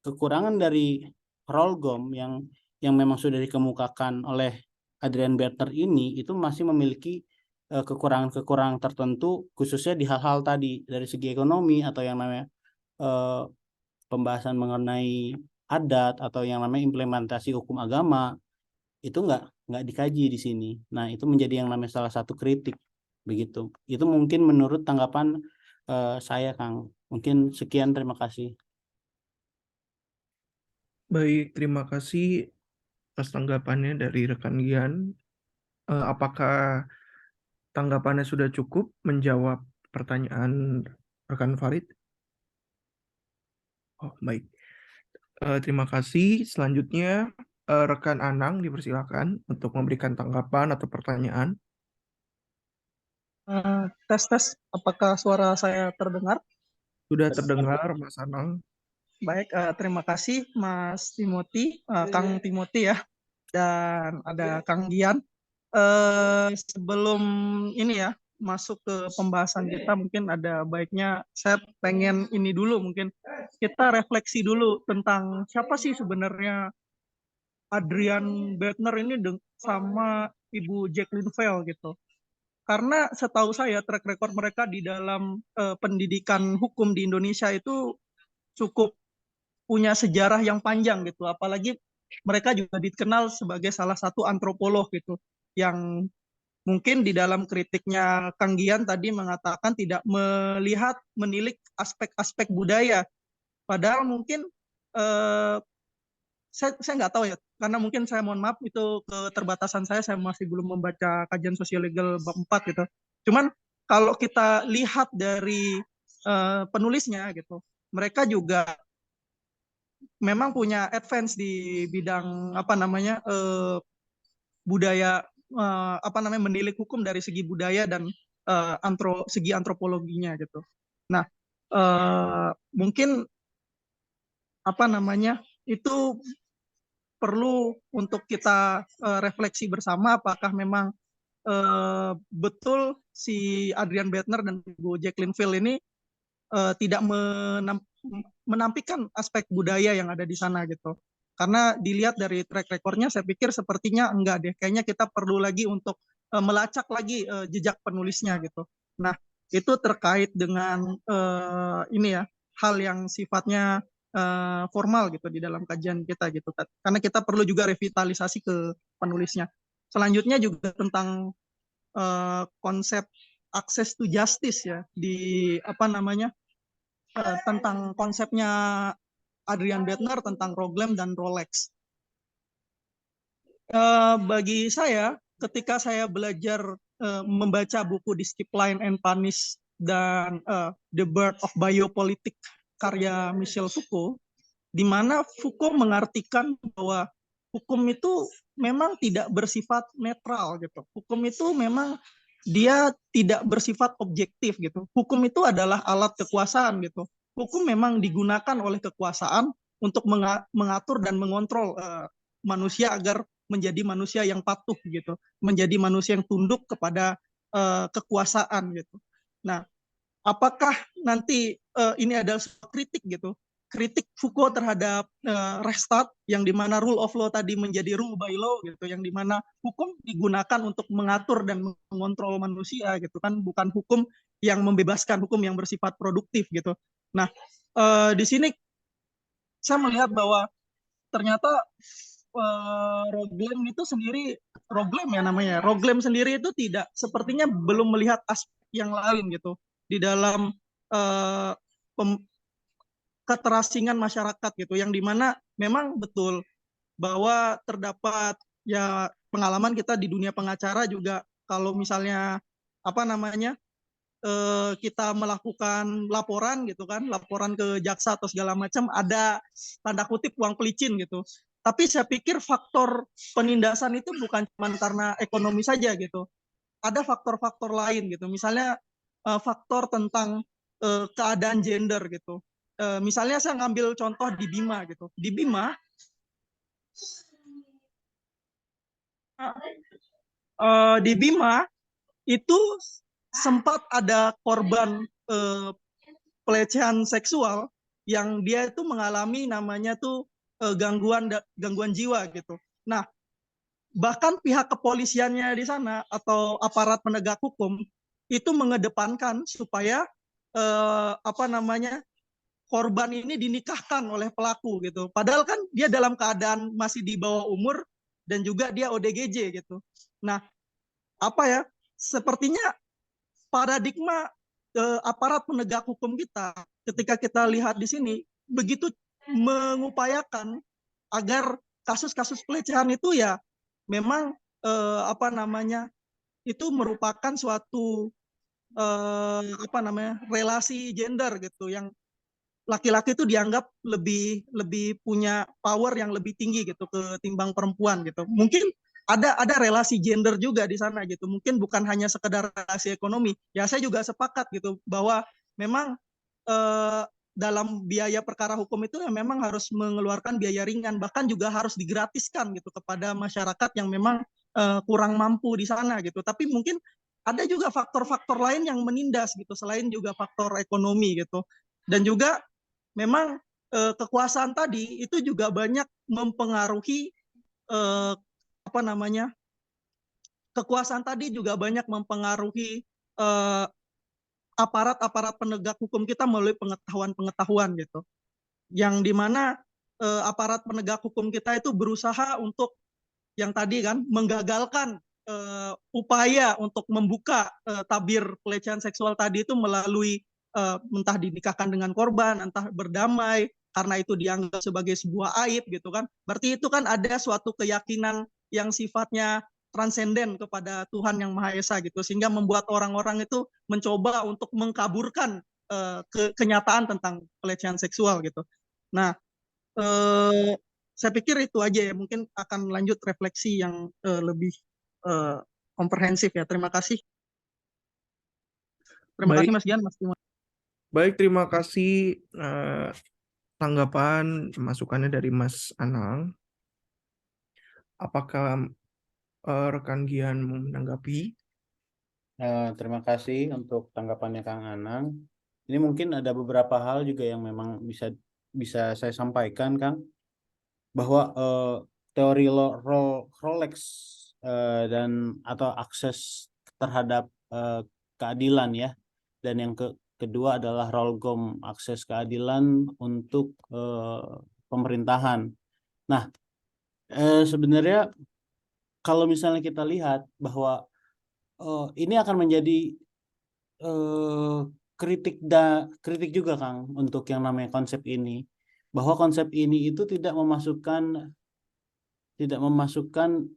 kekurangan dari Rolgom yang memang sudah dikemukakan oleh Adrian Bertner ini itu masih memiliki kekurangan-kekurangan tertentu, khususnya di hal-hal tadi dari segi ekonomi atau yang namanya eh, pembahasan mengenai adat atau yang namanya implementasi hukum agama itu nggak dikaji di sini. Nah, itu menjadi yang namanya salah satu kritik begitu. Itu mungkin menurut tanggapan saya, Kang. Mungkin sekian, terima kasih. Baik, terima kasih atas tanggapannya dari rekan Gian. Apakah tanggapannya sudah cukup menjawab pertanyaan rekan Farid? Oh, baik. Terima kasih. Selanjutnya, rekan Anang dipersilakan untuk memberikan tanggapan atau pertanyaan. Tes tes, apakah suara saya terdengar? Sudah terdengar, Mas Anang. Baik, terima kasih Mas Timothy, Kang Timothy ya, dan ada Kang Gian. Sebelum ini ya masuk ke pembahasan kita, mungkin ada baiknya saya pengen ini dulu, mungkin kita refleksi dulu tentang siapa sih sebenarnya Adrian Bettner ini sama Ibu Jacqueline Fell gitu. Karena setahu saya track record mereka di dalam pendidikan hukum di Indonesia itu cukup punya sejarah yang panjang gitu. Apalagi mereka juga dikenal sebagai salah satu antropolog gitu, yang mungkin di dalam kritiknya Kang Gian tadi mengatakan tidak melihat menilik aspek-aspek budaya. Padahal mungkin eh, saya nggak tahu ya, karena mungkin saya mohon maaf itu keterbatasan saya masih belum membaca kajian sosial legal bab 4 gitu. Cuman kalau kita lihat dari penulisnya gitu, mereka juga memang punya advance di bidang apa namanya budaya, apa namanya menilik hukum dari segi budaya dan segi antropologinya gitu. Nah, mungkin apa namanya itu perlu untuk kita refleksi bersama, apakah memang betul si Adrian Bettner dan Bu Jacqueline Field ini tidak menampilkan aspek budaya yang ada di sana gitu. Karena dilihat dari track recordnya, saya pikir sepertinya enggak deh. Kayaknya kita perlu lagi untuk melacak lagi jejak penulisnya gitu. Nah, itu terkait dengan ini ya, hal yang sifatnya formal gitu di dalam kajian kita gitu. Karena kita perlu juga revitalisasi ke penulisnya. Selanjutnya juga tentang konsep access to justice ya, di apa namanya tentang konsepnya Adrian Bettner tentang Roglem dan Rolex. Bagi saya, ketika saya belajar membaca buku Discipline and Punish dan The Birth of Biopolitics karya Michel Foucault, di mana Foucault mengartikan bahwa hukum itu memang tidak bersifat netral gitu. Hukum itu memang dia tidak bersifat objektif gitu. Hukum itu adalah alat kekuasaan gitu. Hukum memang digunakan oleh kekuasaan untuk mengatur dan mengontrol manusia agar menjadi manusia yang patuh gitu, menjadi manusia yang tunduk kepada kekuasaan gitu. Nah, apakah nanti ini adalah kritik gitu, kritik Foucault terhadap Rechtsstaat yang dimana rule of law tadi menjadi rule by law gitu, yang dimana hukum digunakan untuk mengatur dan mengontrol manusia gitu kan, bukan hukum yang membebaskan, hukum yang bersifat produktif gitu. Nah, di sini saya melihat bahwa ternyata Roglem itu sendiri, Roglem ya namanya, Roglem sendiri itu tidak, sepertinya belum melihat aspek yang lain gitu di dalam uh, keterasingan masyarakat gitu, yang dimana memang betul bahwa terdapat ya pengalaman kita di dunia pengacara juga, kalau misalnya apa namanya kita melakukan laporan gitu kan, laporan ke jaksa atau segala macam, ada tanda kutip uang pelicin gitu. Tapi saya pikir faktor penindasan itu bukan cuma karena ekonomi saja gitu. Ada faktor-faktor lain gitu. Misalnya faktor tentang keadaan gender gitu. Misalnya saya ngambil contoh di Bima gitu. Di Bima itu sempat ada korban pelecehan seksual yang dia itu mengalami namanya tuh gangguan jiwa gitu. Nah, bahkan pihak kepolisiannya di sana atau aparat penegak hukum itu mengedepankan supaya apa namanya, korban ini dinikahkan oleh pelaku gitu. Padahal kan dia dalam keadaan masih di bawah umur dan juga dia ODGJ gitu. Nah, apa ya? Sepertinya paradigma aparat penegak hukum kita ketika kita lihat di sini begitu mengupayakan agar kasus-kasus pelecehan itu ya memang apa namanya, itu merupakan suatu apa namanya, relasi gender gitu yang laki-laki itu dianggap lebih lebih punya power yang lebih tinggi gitu ketimbang perempuan gitu. Mungkin ada relasi gender juga di sana gitu. Mungkin bukan hanya sekedar relasi ekonomi. Ya saya juga sepakat gitu bahwa memang eh, dalam biaya perkara hukum itu ya memang harus mengeluarkan biaya ringan, bahkan juga harus digratiskan gitu kepada masyarakat yang memang kurang mampu di sana gitu. Tapi mungkin ada juga faktor-faktor lain yang menindas gitu selain juga faktor ekonomi gitu. Dan juga memang kekuasaan tadi itu juga banyak mempengaruhi eh, apa namanya, kekuasaan tadi juga banyak mempengaruhi aparat-aparat penegak hukum kita melalui pengetahuan-pengetahuan gitu, yang dimana aparat penegak hukum kita itu berusaha untuk yang tadi kan menggagalkan upaya untuk membuka tabir pelecehan seksual tadi itu melalui entah dinikahkan dengan korban, entah berdamai karena itu dianggap sebagai sebuah aib gitu kan. Berarti itu kan ada suatu keyakinan yang sifatnya transenden kepada Tuhan yang Maha Esa gitu, sehingga membuat orang-orang itu mencoba untuk mengkaburkan kenyataan tentang pelecehan seksual gitu. Nah, eh, saya pikir itu aja ya. Mungkin akan lanjut refleksi yang lebih eh, komprehensif ya. Terima kasih. Terima kasih Baik, Mas Gian, Mas Timo. baik, terima kasih tanggapan masukannya dari Mas Anang. Apakah rekan Gian mau menanggapi? Terima kasih untuk tanggapannya Kang Anang. Ini mungkin ada beberapa hal juga yang memang bisa bisa saya sampaikan, Kang, bahwa teori Rolex dan atau akses terhadap keadilan ya, dan yang kedua adalah Rolgom, akses keadilan untuk pemerintahan. Nah, sebenarnya kalau misalnya kita lihat bahwa ini akan menjadi kritik juga Kang untuk yang namanya konsep ini, bahwa konsep ini itu tidak memasukkan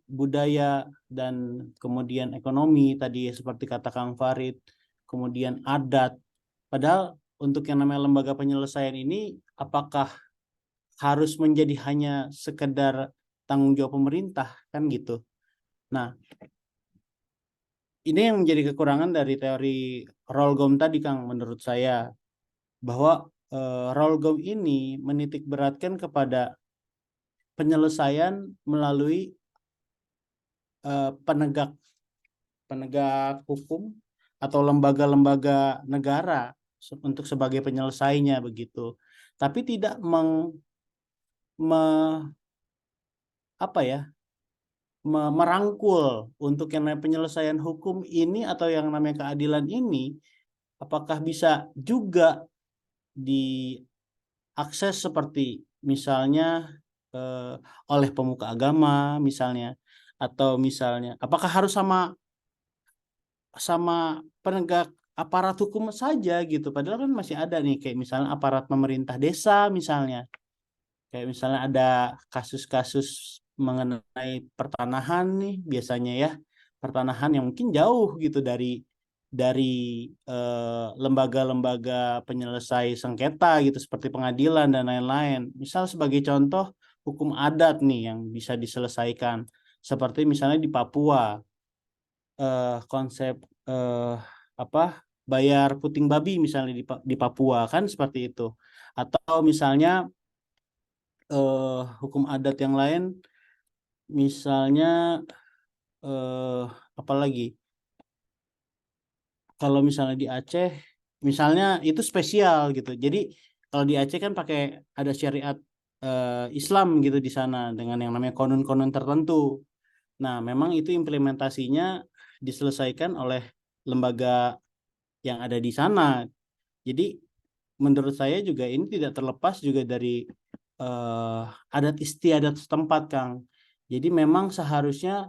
budaya dan kemudian ekonomi tadi seperti kata Kang Farid, kemudian adat. Padahal untuk yang namanya lembaga penyelesaian ini apakah harus menjadi hanya sekedar tanggung jawab pemerintah kan gitu. Nah, ini yang menjadi kekurangan dari teori Rolgom tadi Kang menurut saya, bahwa Rolgom ini menitik beratkan kepada penyelesaian melalui penegak hukum atau lembaga-lembaga negara untuk sebagai penyelesainya begitu, tapi tidak apa ya, merangkul untuk yang namanya penyelesaian hukum ini atau yang namanya keadilan ini, apakah bisa juga diakses seperti misalnya oleh pemuka agama misalnya, atau misalnya apakah harus sama penegak aparat hukum saja gitu, padahal kan masih ada nih kayak misalnya aparat pemerintah desa misalnya, kayak misalnya ada kasus-kasus mengenai pertanahan nih biasanya ya, pertanahan yang mungkin jauh gitu dari lembaga-lembaga penyelesai sengketa gitu seperti pengadilan dan lain-lain. Misal sebagai contoh hukum adat nih yang bisa diselesaikan, seperti misalnya di Papua konsep apa, bayar puting babi misalnya di Papua kan seperti itu, atau misalnya hukum adat yang lain misalnya apa lagi, kalau misalnya di Aceh misalnya itu spesial gitu. Jadi kalau di Aceh kan pakai ada syariat Islam gitu di sana dengan yang namanya konon-konon tertentu. Nah, memang itu implementasinya diselesaikan oleh lembaga yang ada di sana. Jadi menurut saya juga ini tidak terlepas juga dari adat istiadat setempat, Kang. Jadi memang seharusnya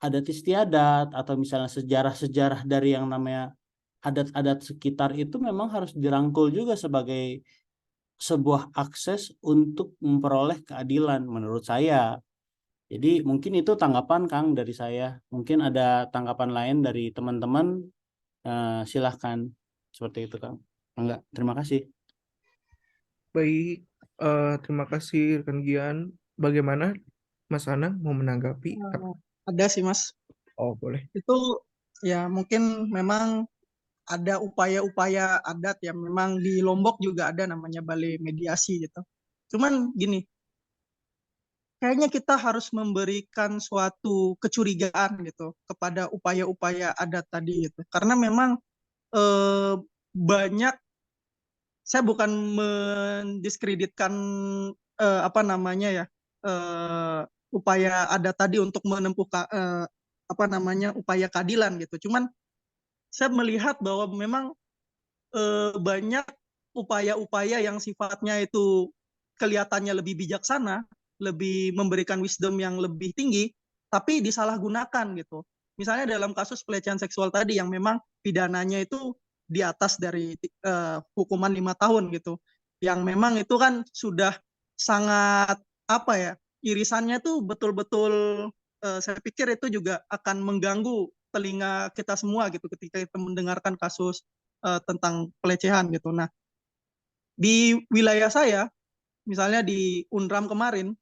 adat istiadat atau misalnya sejarah-sejarah dari yang namanya adat-adat sekitar itu memang harus dirangkul juga sebagai sebuah akses untuk memperoleh keadilan menurut saya. Jadi mungkin itu tanggapan Kang dari saya. Mungkin ada tanggapan lain dari teman-teman, silahkan. Seperti itu Kang. Enggak, terima kasih. Baik, terima kasih rekan Gian. Bagaimana Mas Anang mau menanggapi? Ada sih Mas. Oh, boleh. Itu ya mungkin memang ada upaya-upaya adat yang memang di Lombok juga ada namanya balai mediasi gitu. Cuman gini, kayaknya kita harus memberikan suatu kecurigaan gitu kepada upaya-upaya adat tadi gitu. Karena memang banyak, saya bukan mendiskreditkan apa namanya ya, upaya adat tadi untuk menempuh apa namanya upaya keadilan gitu. Cuman saya melihat bahwa memang banyak upaya-upaya yang sifatnya itu kelihatannya lebih bijaksana, lebih memberikan wisdom yang lebih tinggi, tapi disalahgunakan gitu. Misalnya dalam kasus pelecehan seksual tadi yang memang pidananya itu di atas dari hukuman 5 tahun gitu, yang memang itu kan sudah sangat apa ya, irisannya tuh betul-betul saya pikir itu juga akan mengganggu telinga kita semua gitu ketika kita mendengarkan kasus tentang pelecehan gitu. Nah, di wilayah saya, misalnya di Unram kemarin,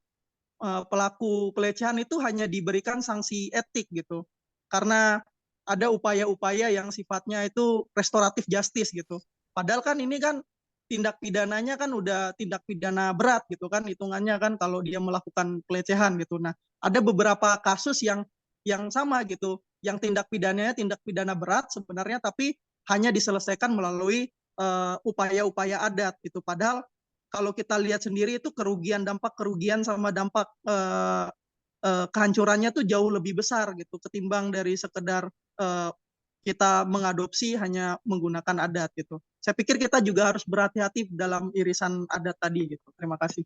pelaku pelecehan itu hanya diberikan sanksi etik gitu, karena ada upaya-upaya yang sifatnya itu restoratif justice gitu. Padahal kan ini kan tindak pidananya kan udah tindak pidana berat gitu kan, hitungannya kan kalau dia melakukan pelecehan gitu. Nah, ada beberapa kasus yang sama gitu, yang tindak pidananya tindak pidana berat sebenarnya, tapi hanya diselesaikan melalui upaya-upaya adat gitu. Padahal kalau kita lihat sendiri itu dampak kerugian sama dampak kehancurannya tuh jauh lebih besar gitu ketimbang dari sekedar kita mengadopsi hanya menggunakan adat gitu. Saya pikir kita juga harus berhati-hati dalam irisan adat tadi gitu. Terima kasih.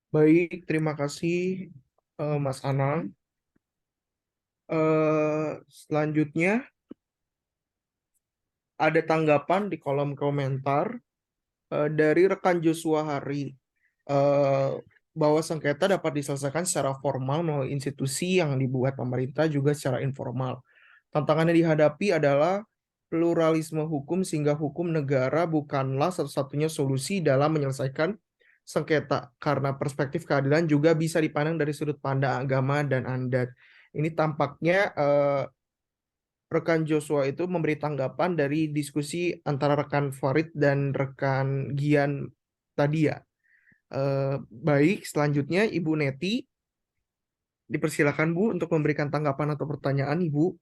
Baik, terima kasih Mas Anang. Selanjutnya ada tanggapan di kolom komentar dari rekan Joshua Hari, bahwa sengketa dapat diselesaikan secara formal melalui institusi yang dibuat pemerintah juga secara informal. Tantangan yang dihadapi adalah pluralisme hukum sehingga hukum negara bukanlah satu-satunya solusi dalam menyelesaikan sengketa karena perspektif keadilan juga bisa dipandang dari sudut pandang agama dan adat. Ini tampaknya rekan Joshua itu memberi tanggapan dari diskusi antara rekan Farid dan rekan Gian tadi ya. Baik, selanjutnya Ibu Neti, dipersilakan Bu untuk memberikan tanggapan atau pertanyaan Ibu.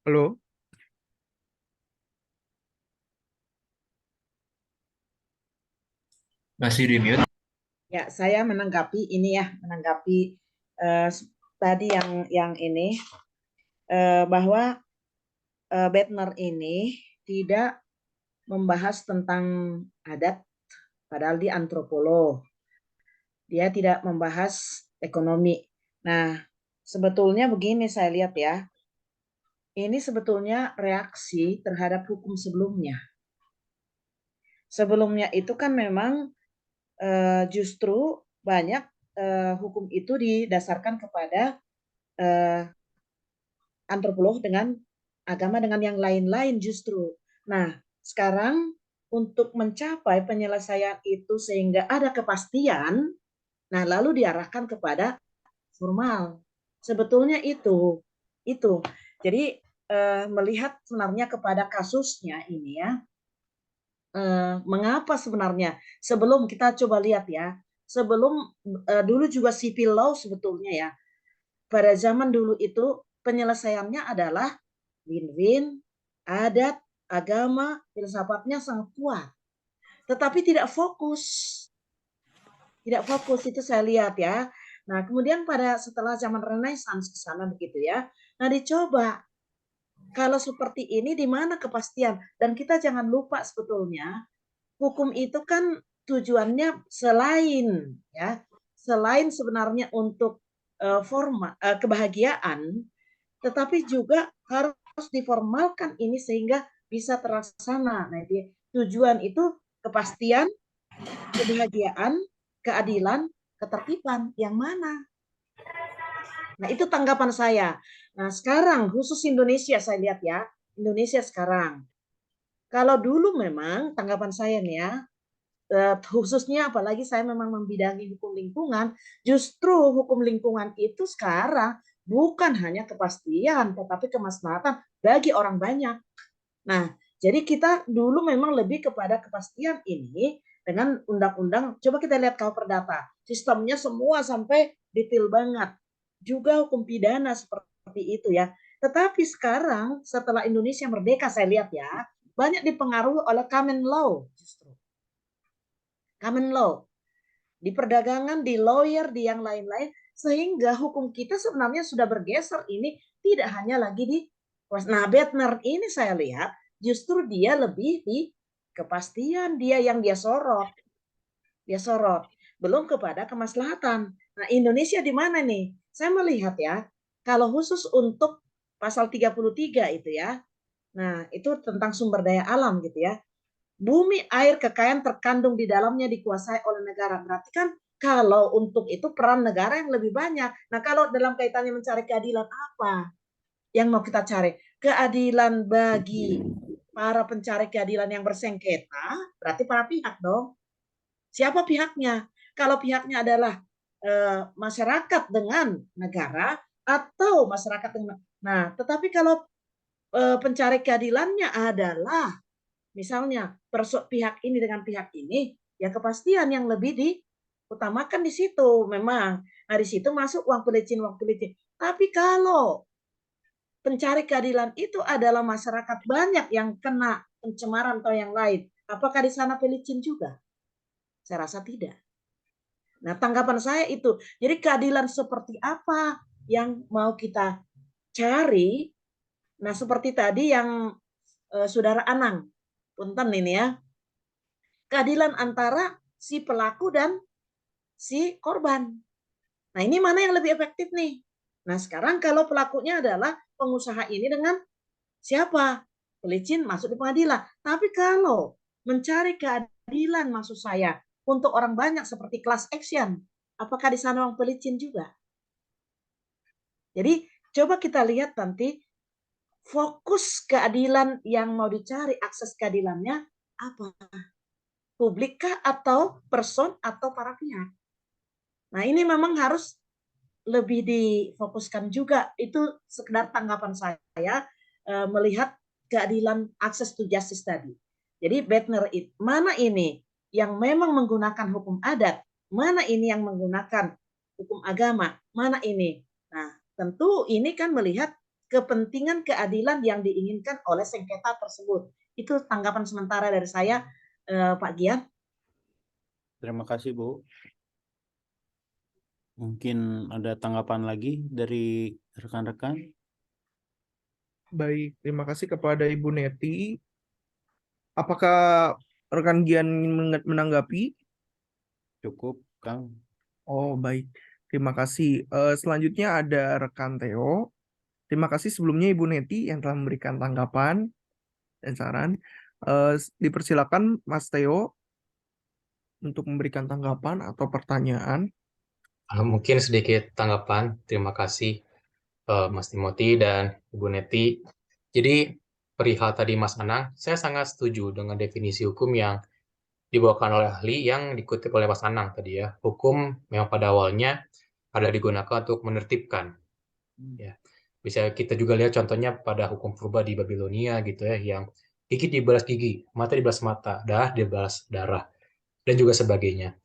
Halo, Masih di mute. Ya, saya menanggapi ini ya, menanggapi tadi yang ini bahwa Bettner ini tidak membahas tentang adat, padahal dia antropolog. Dia tidak membahas ekonomi. Nah, sebetulnya begini saya lihat ya, ini sebetulnya reaksi terhadap hukum sebelumnya. Sebelumnya itu kan memang justru banyak hukum itu didasarkan kepada antropolog dengan agama dengan yang lain-lain justru. Nah, sekarang untuk mencapai penyelesaian itu sehingga ada kepastian, nah lalu diarahkan kepada formal. Sebetulnya itu. Jadi melihat sebenarnya kepada kasusnya ini ya, mengapa sebenarnya sebelum kita coba lihat ya, sebelum dulu juga civil law sebetulnya ya, pada zaman dulu itu penyelesaiannya adalah win-win, adat, agama, filsafatnya sangat kuat. Tetapi tidak fokus. Tidak fokus itu saya lihat ya. Nah, kemudian setelah zaman Renaissance ke sana begitu ya. Nah, dicoba kalau seperti ini di mana kepastian? Dan kita jangan lupa sebetulnya hukum itu kan tujuannya selain sebenarnya untuk kebahagiaan, tetapi juga harus diformalkan ini sehingga bisa terlaksana. Nah, tujuan itu kepastian, kebahagiaan, keadilan, ketertiban. Yang mana? Nah, itu tanggapan saya. Nah, sekarang khusus Indonesia saya lihat ya. Indonesia sekarang. Kalau dulu memang tanggapan saya nih ya, khususnya apalagi saya memang membidangi hukum lingkungan, justru hukum lingkungan itu sekarang bukan hanya kepastian, tetapi kemaslahatan bagi orang banyak. Nah, jadi kita dulu memang lebih kepada kepastian ini dengan undang-undang. Coba kita lihat KUH Perdata, sistemnya semua sampai detail banget. Juga hukum pidana seperti itu ya. Tetapi sekarang setelah Indonesia merdeka saya lihat ya, banyak dipengaruhi oleh common law justru. Common law. Di perdagangan, di lawyer, di yang lain-lain, sehingga hukum kita sebenarnya sudah bergeser ini tidak hanya lagi di. Nah, Bettner ini saya lihat justru dia lebih di kepastian, dia yang dia sorot. Dia sorot. Belum kepada kemaslahatan. Nah, Indonesia di mana nih? Saya melihat ya, kalau khusus untuk pasal 33 itu ya. Nah, itu tentang sumber daya alam gitu ya. Bumi, air, kekayaan terkandung di dalamnya dikuasai oleh negara. Berarti kan kalau untuk itu peran negara yang lebih banyak. Nah, kalau dalam kaitannya mencari keadilan apa yang mau kita cari? Keadilan bagi para pencari keadilan yang bersengketa, berarti para pihak dong. Siapa pihaknya? Kalau pihaknya adalah masyarakat dengan negara atau masyarakat dengan. Nah, tetapi kalau pencari keadilannya adalah misalnya pihak ini dengan pihak ini, ya kepastian yang lebih diutamakan di situ memang. Nah, di situ masuk uang pelicin. Tapi kalau pencari keadilan itu adalah masyarakat banyak yang kena pencemaran atau yang lain, apakah di sana pelicin juga? Saya rasa tidak. Nah, tanggapan saya itu. Jadi keadilan seperti apa yang mau kita cari? Nah, seperti tadi yang Saudara Anang, punten ini ya. Keadilan antara si pelaku dan si korban. Nah, ini mana yang lebih efektif nih? Nah, sekarang kalau pelakunya adalah pengusaha ini dengan siapa? Pelicin masuk di pengadilan. Tapi kalau mencari keadilan maksud saya untuk orang banyak seperti class action, apakah di sana orang pelicin juga? Jadi coba kita lihat nanti fokus keadilan yang mau dicari, akses keadilannya apa? Publikkah atau person atau para pihak? Nah, ini memang harus lebih difokuskan juga. Itu sekedar tanggapan saya melihat keadilan akses to justice tadi. Jadi Bettner, mana ini yang memang menggunakan hukum adat, mana ini yang menggunakan hukum agama, mana ini. Nah, tentu ini kan melihat kepentingan keadilan yang diinginkan oleh sengketa tersebut. Itu tanggapan sementara dari saya, Pak Gian. Terima kasih, Bu. Mungkin ada tanggapan lagi dari rekan-rekan? Baik, terima kasih kepada Ibu Neti. Apakah rekan Gian ingin menanggapi? Cukup, Kang. Oh, baik. Terima kasih. Selanjutnya ada rekan Theo. Terima kasih sebelumnya Ibu Neti yang telah memberikan tanggapan dan saran. Dipersilakan Mas Theo untuk memberikan tanggapan atau pertanyaan. Mungkin sedikit tanggapan. Terima kasih Mas Timothy dan Ibu Neti. Jadi perihal tadi Mas Anang, saya sangat setuju dengan definisi hukum yang dibawakan oleh ahli yang dikutip oleh Mas Anang tadi ya. Hukum memang pada awalnya adalah digunakan untuk menertibkan. Ya. Bisa kita juga lihat contohnya pada hukum purba di Babilonia gitu ya, yang gigi dibalas gigi, mata dibalas mata, darah dibalas darah, dan juga sebagainya.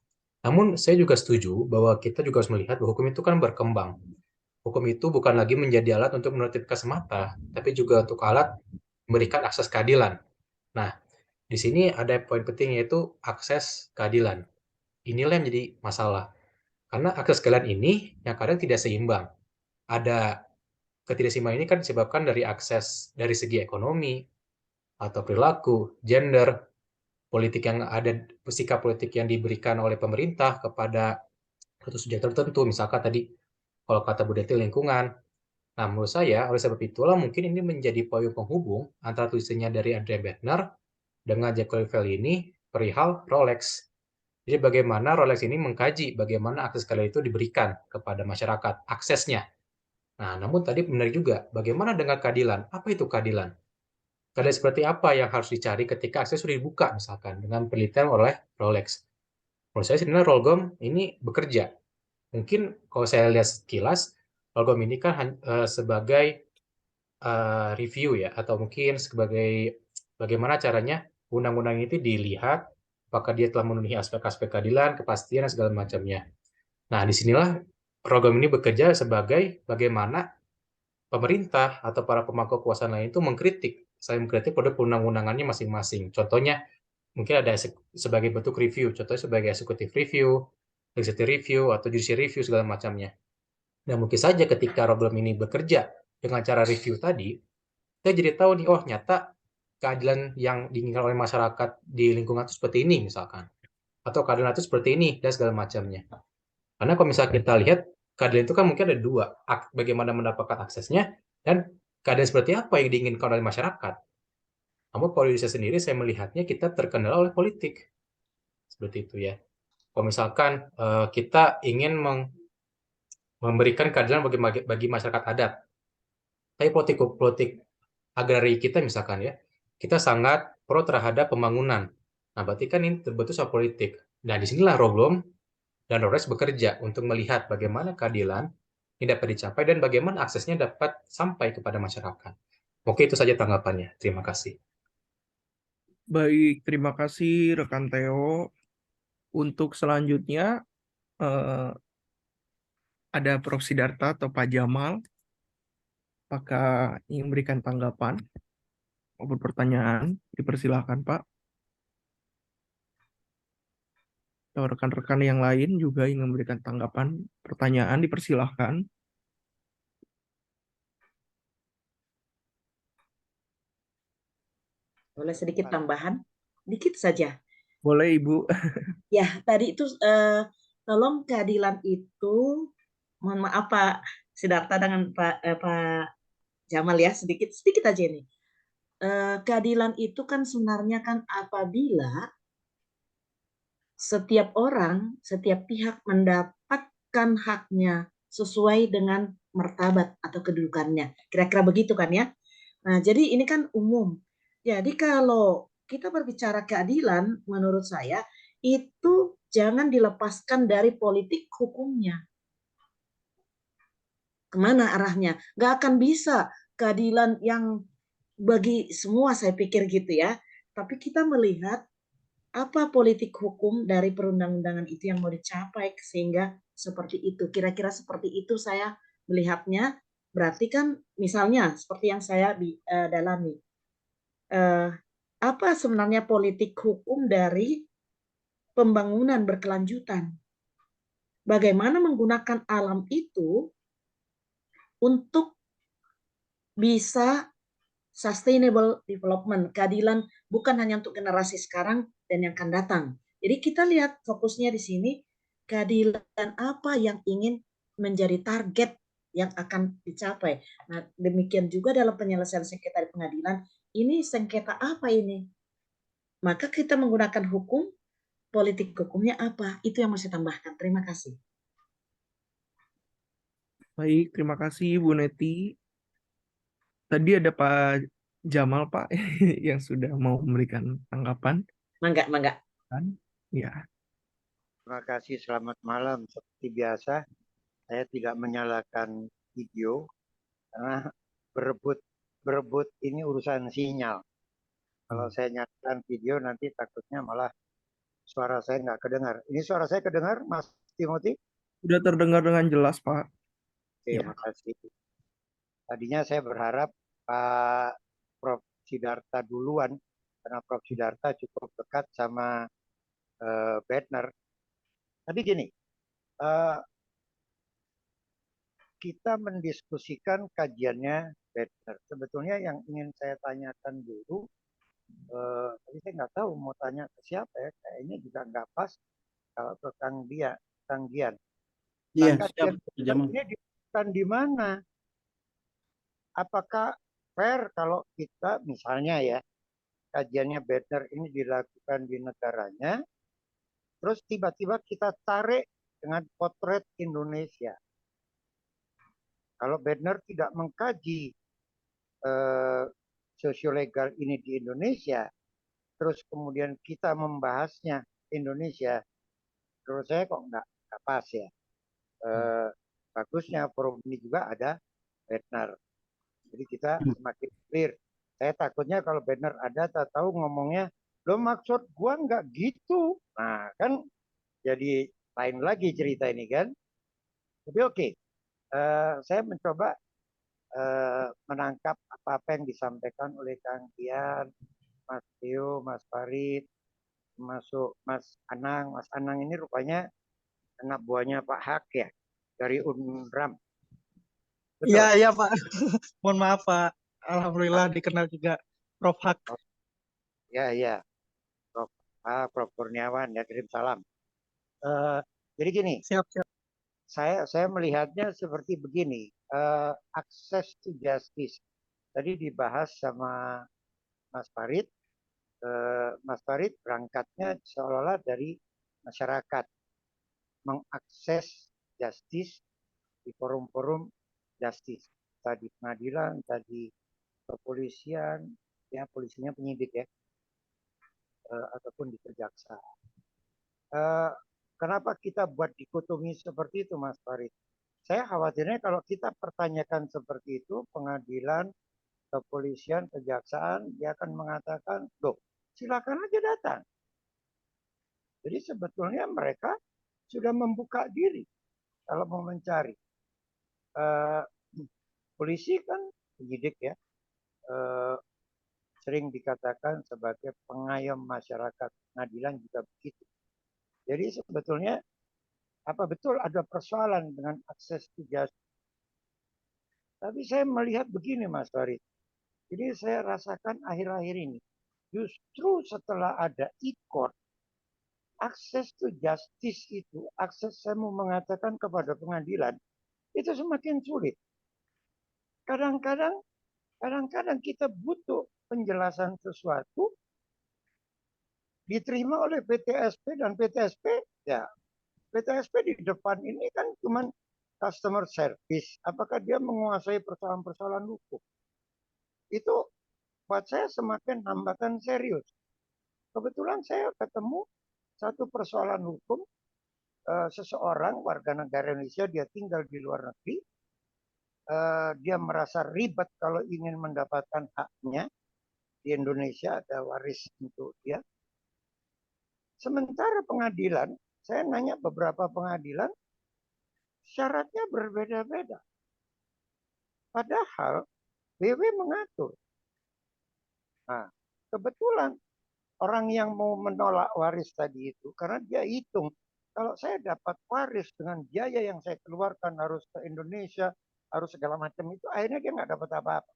Namun saya juga setuju bahwa kita juga harus melihat bahwa hukum itu kan berkembang. hukum itu bukan lagi menjadi alat untuk menertibkan semata, tapi juga untuk alat memberikan akses keadilan. Nah, di sini ada poin penting yaitu akses keadilan. Inilah yang menjadi masalah. Karena akses keadilan ini yang kadang tidak seimbang. Ada ketidakseimbangan ini kan disebabkan dari akses dari segi ekonomi atau perilaku, gender, politik yang ada, sikap politik yang diberikan oleh pemerintah kepada satu subjek tertentu, misalkan tadi kalau kata Bu Deti lingkungan. Nah, menurut saya, oleh sebab itulah mungkin ini menjadi poin penghubung antara tulisannya dari Adrian Bettner dengan Jack Canfield ini perihal Rolex. Jadi bagaimana Rolex ini mengkaji bagaimana akses keadilan itu diberikan kepada masyarakat, aksesnya. Nah, namun tadi benar juga, bagaimana dengan keadilan? Apa itu keadilan? Keadilan seperti apa yang harus dicari ketika akses sudah dibuka, misalkan, dengan penelitian oleh Rolex? Menurut saya sebenarnya Rolgom ini bekerja. Mungkin kalau saya lihat sekilas, Rolgom ini kan sebagai review ya, atau mungkin sebagai bagaimana caranya undang-undang itu dilihat, apakah dia telah memenuhi aspek-aspek keadilan, kepastian, dan segala macamnya. Nah, disinilah program ini bekerja sebagai bagaimana pemerintah atau para pemangku kekuasaan lain itu saling mengkritik produk undang-undangannya masing-masing. Contohnya, mungkin ada sebagai bentuk review, contohnya sebagai executive review, legislative review, atau judicial review, segala macamnya. Dan mungkin saja ketika program ini bekerja dengan cara review tadi, kita jadi tahu nih, oh nyata keadilan yang diinginkan oleh masyarakat di lingkungan itu seperti ini misalkan. Atau keadilan itu seperti ini, dan segala macamnya. Karena kalau misalnya kita lihat, keadilan itu kan mungkin ada dua, bagaimana mendapatkan aksesnya, dan keadilan seperti apa yang diinginkan oleh masyarakat. Namun kalau di saya sendiri, saya melihatnya kita terkendala oleh politik. Seperti itu ya. Kalau misalkan kita ingin memberikan keadilan bagi masyarakat adat, tapi politik agraria kita misalkan ya, kita sangat pro terhadap pembangunan. Nah, berarti kan ini terbentuk soal politik. Nah, disinilah Roblom dan Rolex bekerja untuk melihat bagaimana keadilan ini dapat dicapai dan bagaimana aksesnya dapat sampai kepada masyarakat. Oke, itu saja tanggapannya. Terima kasih. Baik, terima kasih rekan Theo. Untuk selanjutnya eh, ada Prof. Sidarta atau Pak Jamal. Apakah ingin memberikan tanggapan maupun pertanyaan? Dipersilahkan, Pak. Atau rekan-rekan yang lain juga ingin memberikan tanggapan, pertanyaan, dipersilahkan. Boleh sedikit tambahan? Dikit saja. Boleh, Ibu. Ya, tadi itu tolong keadilan itu, mohon maaf Pak Sidarta dengan Pak Jamal ya, sedikit aja ini. Keadilan itu kan sebenarnya kan apabila setiap orang, setiap pihak mendapatkan haknya sesuai dengan martabat atau kedudukannya. Kira-kira begitu kan ya. Nah, jadi ini kan umum. Jadi kalau kita berbicara keadilan, menurut saya itu jangan dilepaskan dari politik hukumnya. Kemana arahnya? Nggak akan bisa keadilan yang bagi semua, saya pikir gitu ya. Tapi kita melihat apa politik hukum dari perundang-undangan itu yang mau dicapai sehingga seperti itu. Kira-kira seperti itu saya melihatnya. Berarti kan misalnya seperti yang saya dalami. Apa sebenarnya politik hukum dari pembangunan berkelanjutan? Bagaimana menggunakan alam itu untuk bisa sustainable development, keadilan bukan hanya untuk generasi sekarang dan yang akan datang. Jadi kita lihat fokusnya di sini, keadilan apa yang ingin menjadi target yang akan dicapai. Nah, demikian juga dalam penyelesaian sengketa di pengadilan, ini sengketa apa ini? Maka kita menggunakan hukum, politik hukumnya apa? Itu yang mau saya tambahkan. Terima kasih. Baik, terima kasih Bu Neti. Tadi ada Pak Jamal, Pak, yang sudah mau memberikan tanggapan. Mangga, mangga. Kan? Ya, Terima kasih, selamat malam. Seperti biasa, saya tidak menyalakan video karena berebut ini urusan sinyal. Kalau saya nyalakan video nanti takutnya malah suara saya nggak kedengar. Ini suara saya kedengar, Mas Timothy? sudah terdengar dengan jelas, Pak. Oke, Ya. makasih. Tadinya saya berharap Pak Prof. Sidarta duluan, karena Prof. Sidarta cukup dekat sama Bednar. Tapi gini, kita mendiskusikan kajiannya Bednar. Sebetulnya yang ingin saya tanyakan dulu, tapi saya nggak tahu mau tanya ke siapa ya, kayaknya juga nggak pas kalau ke Kang Gian. Iya, Nah, siap, kajian Pak Jamal. ini dilakukan di mana? Apakah fair kalau kita misalnya ya, kajiannya Bednar ini dilakukan di negaranya, terus tiba-tiba kita tarik dengan potret Indonesia. Kalau Bednar tidak mengkaji sosiolegal ini di Indonesia, terus kemudian kita membahasnya Indonesia, terus saya kok nggak pas ya. Bagusnya forum ini juga ada Bednar. Jadi kita semakin clear. Saya takutnya kalau Bednar ada, tahu ngomongnya, lo maksud gua nggak gitu. Nah kan jadi lain lagi cerita ini kan. Tapi oke, saya mencoba menangkap apa yang disampaikan oleh Kang Kian, Mas Tio, Mas Farid, masuk Mas Anang. Mas Anang ini rupanya anak buahnya Pak Hak ya, dari Unram. Betul. Iya, iya Pak. Mohon maaf Pak. Alhamdulillah dikenal juga Prof. Hak. Ya, ya. Prof. Kurniawan ya, kirim salam. Jadi gini, Siap, siap. saya melihatnya seperti begini, access to justice. Tadi dibahas sama Mas Farid. Mas Farid berangkatnya seolah-olah dari masyarakat, mengakses justice di forum-forum justice. Tadi pengadilan, tadi kepolisian, ya polisinya penyidik ya, ataupun di kejaksaan. Kenapa kita buat dikotomi seperti itu, Mas Farid? Saya khawatirnya kalau kita pertanyakan seperti itu, pengadilan, kepolisian, kejaksaan, dia akan mengatakan, loh, silakan aja datang. Jadi sebetulnya mereka sudah membuka diri kalau mau mencari. Polisi kan penyidik ya, sering dikatakan sebagai pengayom masyarakat. Pengadilan juga begitu. Jadi sebetulnya apa betul ada persoalan dengan akses to justice? Tapi saya melihat begini Mas Farid. Jadi saya rasakan akhir-akhir ini, justru setelah ada e-court, akses to justice itu, akses saya mau mengatakan kepada pengadilan, itu semakin sulit. Kadang-kadang kita butuh penjelasan sesuatu, diterima oleh PTSP dan PTSP, ya PTSP di depan ini kan cuma customer service. Apakah dia menguasai persoalan-persoalan hukum? Itu buat saya semakin hambatan serius. Kebetulan saya ketemu satu persoalan hukum, seseorang warga negara Indonesia, dia tinggal di luar negeri, dia merasa ribet kalau ingin mendapatkan haknya di Indonesia, ada waris untuk dia. Sementara pengadilan, saya nanya beberapa pengadilan, syaratnya berbeda-beda. Padahal BW mengatur. Nah, kebetulan orang yang mau menolak waris tadi itu, karena dia hitung, kalau saya dapat waris dengan biaya yang saya keluarkan harus ke Indonesia, harus segala macam itu, akhirnya dia nggak dapat apa-apa.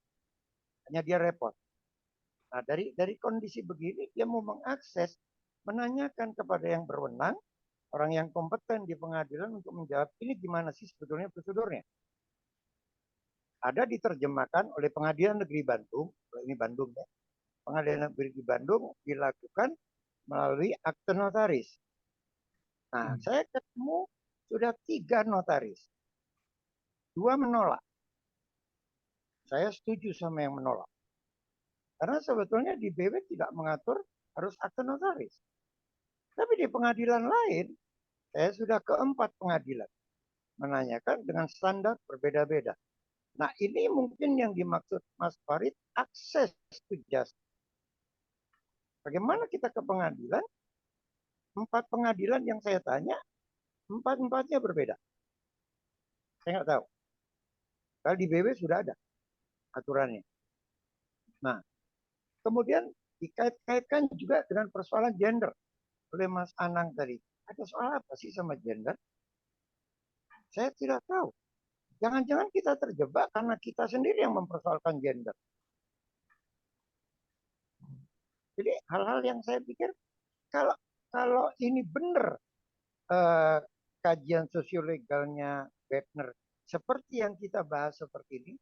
Hanya dia repot. Nah, dari kondisi begini, dia mau mengakses, menanyakan kepada yang berwenang, orang yang kompeten di pengadilan untuk menjawab, ini gimana sih sebetulnya prosedurnya? Ada diterjemahkan oleh Pengadilan Negeri Bandung, ini Bandung ya, Pengadilan Negeri di Bandung dilakukan melalui akte notaris. Nah, saya ketemu sudah 3 notaris. 2 menolak. Saya setuju sama yang menolak. Karena sebetulnya di BW tidak mengatur harus akte notaris. Tapi di pengadilan lain, saya sudah ke 4 pengadilan. Menanyakan dengan standar berbeda-beda. Nah, ini mungkin yang dimaksud Mas Farid, akses to justice. Bagaimana kita ke pengadilan? 4 pengadilan yang saya tanya, 4-4-nya berbeda. Saya nggak tahu. Kalau di BW sudah ada aturannya. Nah, kemudian dikait-kaitkan juga dengan persoalan gender oleh Mas Anang tadi. Ada soal apa sih sama gender? Saya tidak tahu. Jangan-jangan kita terjebak karena kita sendiri yang mempersoalkan gender. Jadi hal-hal yang saya pikir kalau kalau ini benar kajian sosiolegalnya Webner seperti yang kita bahas seperti ini,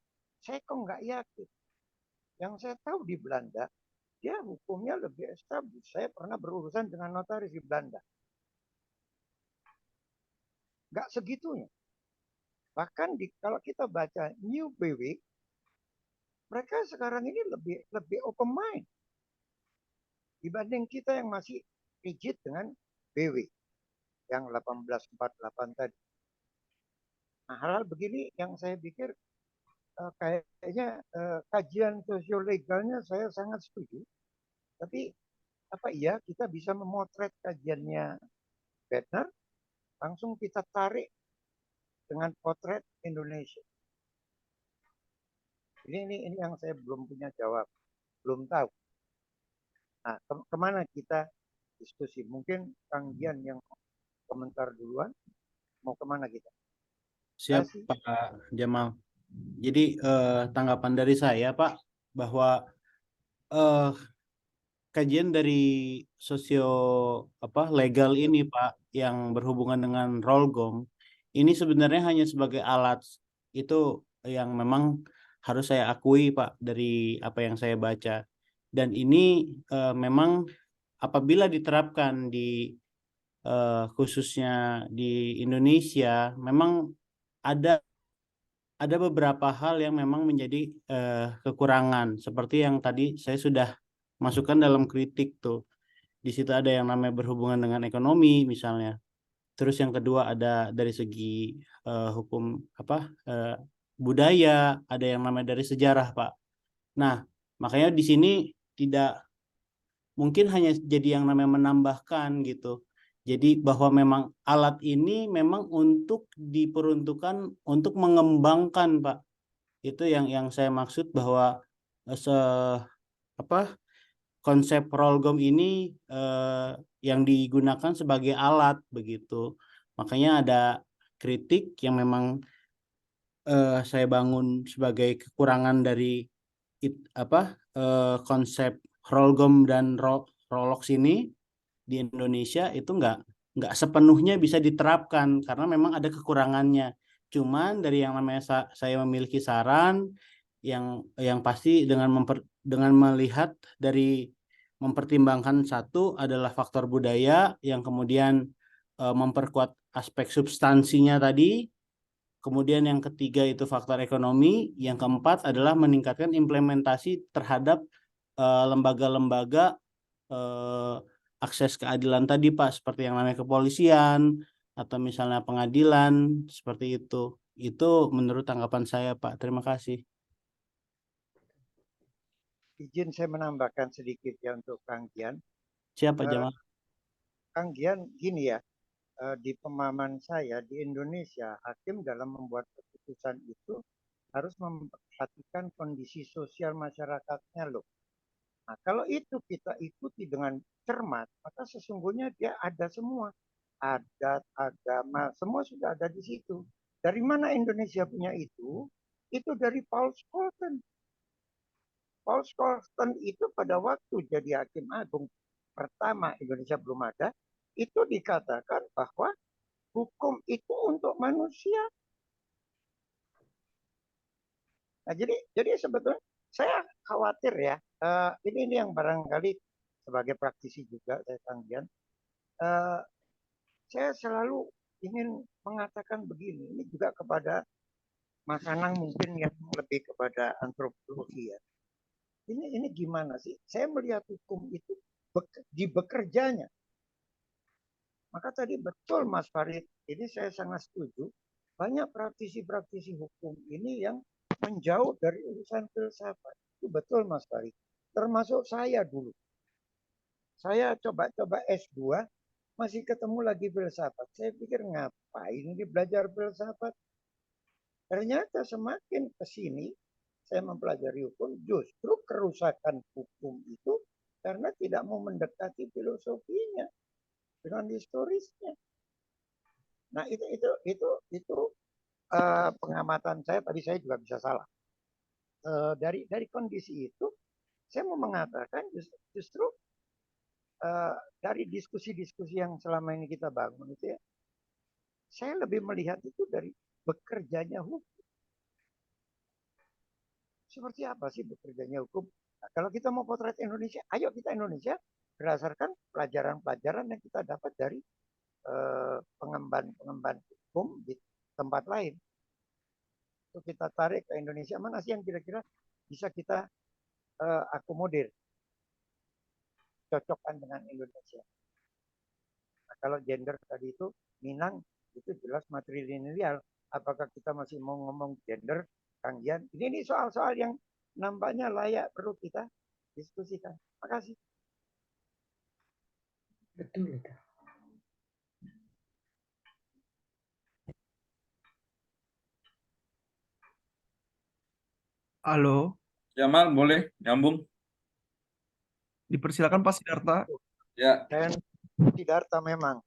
saya kok nggak yakin. Yang saya tahu di Belanda, dia hukumnya lebih established. Saya pernah berurusan dengan notaris di Belanda. Nggak segitunya. Bahkan kalau kita baca New BW, mereka sekarang ini lebih open mind dibanding kita yang masih rigid dengan BW yang 1848 tadi. Nah, hal-hal begini yang saya pikir kayaknya kajian sosiolegalnya saya sangat setuju. Tapi apa iya kita bisa memotret kajiannya Bednar, langsung kita tarik dengan potret Indonesia. Ini yang saya belum punya jawab, belum tahu. Nah, kemana kita diskusi? Mungkin Kang Gian yang komentar duluan, mau kemana kita? Siap, Kasih. Pak Jamal. Jadi tanggapan dari saya, Pak, bahwa kajian dari legal ini, Pak, yang berhubungan dengan Rolgong, ini sebenarnya hanya sebagai alat. Itu yang memang harus saya akui, Pak, dari apa yang saya baca. Dan ini memang apabila diterapkan di khususnya di Indonesia, memang ada beberapa hal yang memang menjadi kekurangan. Seperti yang tadi saya sudah masukkan dalam kritik tuh. Di situ ada yang namanya berhubungan dengan ekonomi misalnya. Terus yang kedua ada dari segi hukum budaya, ada yang namanya dari sejarah, Pak. Nah, makanya di sini tidak mungkin hanya jadi yang namanya menambahkan gitu. Jadi bahwa memang alat ini memang untuk diperuntukkan untuk mengembangkan, Pak. Itu yang saya maksud bahwa konsep Rolgom ini yang digunakan sebagai alat begitu. Makanya ada kritik yang memang saya bangun sebagai kekurangan dari konsep Rolgom dan Rolox ini di Indonesia itu nggak sepenuhnya bisa diterapkan karena memang ada kekurangannya. Cuman dari yang namanya saya memiliki saran yang pasti dengan melihat dari mempertimbangkan satu adalah faktor budaya yang kemudian memperkuat aspek substansinya tadi. Kemudian yang ketiga itu faktor ekonomi, yang keempat adalah meningkatkan implementasi terhadap lembaga-lembaga akses keadilan tadi, Pak, seperti yang namanya kepolisian atau misalnya pengadilan seperti itu. Itu menurut tanggapan saya, Pak. Terima kasih. Izin saya menambahkan sedikit ya untuk Kang Gian. Siapa Jamal? Kang Gian gini ya, di pemahaman saya di Indonesia hakim dalam membuat keputusan itu harus memperhatikan kondisi sosial masyarakatnya loh. Nah, kalau itu kita ikuti dengan cermat, maka sesungguhnya dia ada semua. Adat, agama, semua sudah ada di situ. Dari mana Indonesia punya itu? Itu dari Paul Scholten. Paul Scholten itu pada waktu jadi hakim agung pertama Indonesia belum ada, itu dikatakan bahwa hukum itu untuk manusia. Nah, jadi sebetulnya saya khawatir ya. Ini yang barangkali sebagai praktisi juga saya Kanggian. Saya selalu ingin mengatakan begini. Ini juga kepada Mas Anang mungkin yang lebih kepada antropologi ya. Ini gimana sih? Saya melihat hukum itu di bekerjanya. Maka tadi betul Mas Farid, ini saya sangat setuju. Banyak praktisi-praktisi hukum ini yang menjauh dari urusan filsafat. Itu betul Mas Farid. Termasuk saya dulu. Saya coba-coba S2, masih ketemu lagi filsafat. Saya pikir ngapain ini belajar filsafat? Ternyata semakin ke sini saya mempelajari hukum, justru kerusakan hukum itu karena tidak mau mendekati filosofinya dengan historisnya. Nah, itu pengamatan saya, tadi saya juga bisa salah. Dari kondisi itu saya mau mengatakan justru dari diskusi-diskusi yang selama ini kita bangun itu ya, saya lebih melihat itu dari bekerjanya hukum. Seperti apa sih bekerjanya hukum? Nah, kalau kita mau potret Indonesia, ayo kita Indonesia berdasarkan pelajaran-pelajaran yang kita dapat dari pengemban hukum di tempat lain. Itu kita tarik ke Indonesia, mana sih yang kira-kira bisa kita akomodir, cocokkan dengan Indonesia. Nah, kalau gender tadi itu Minang itu jelas matrilineal. Apakah kita masih mau ngomong gender, Kang Gian? Ini soal-soal yang nampaknya layak perlu kita diskusikan. Makasih. Betul itu. Halo, Jamal, boleh nyambung? dipersilakan Pak Sidarta. Ya, Dan Sidarta memang.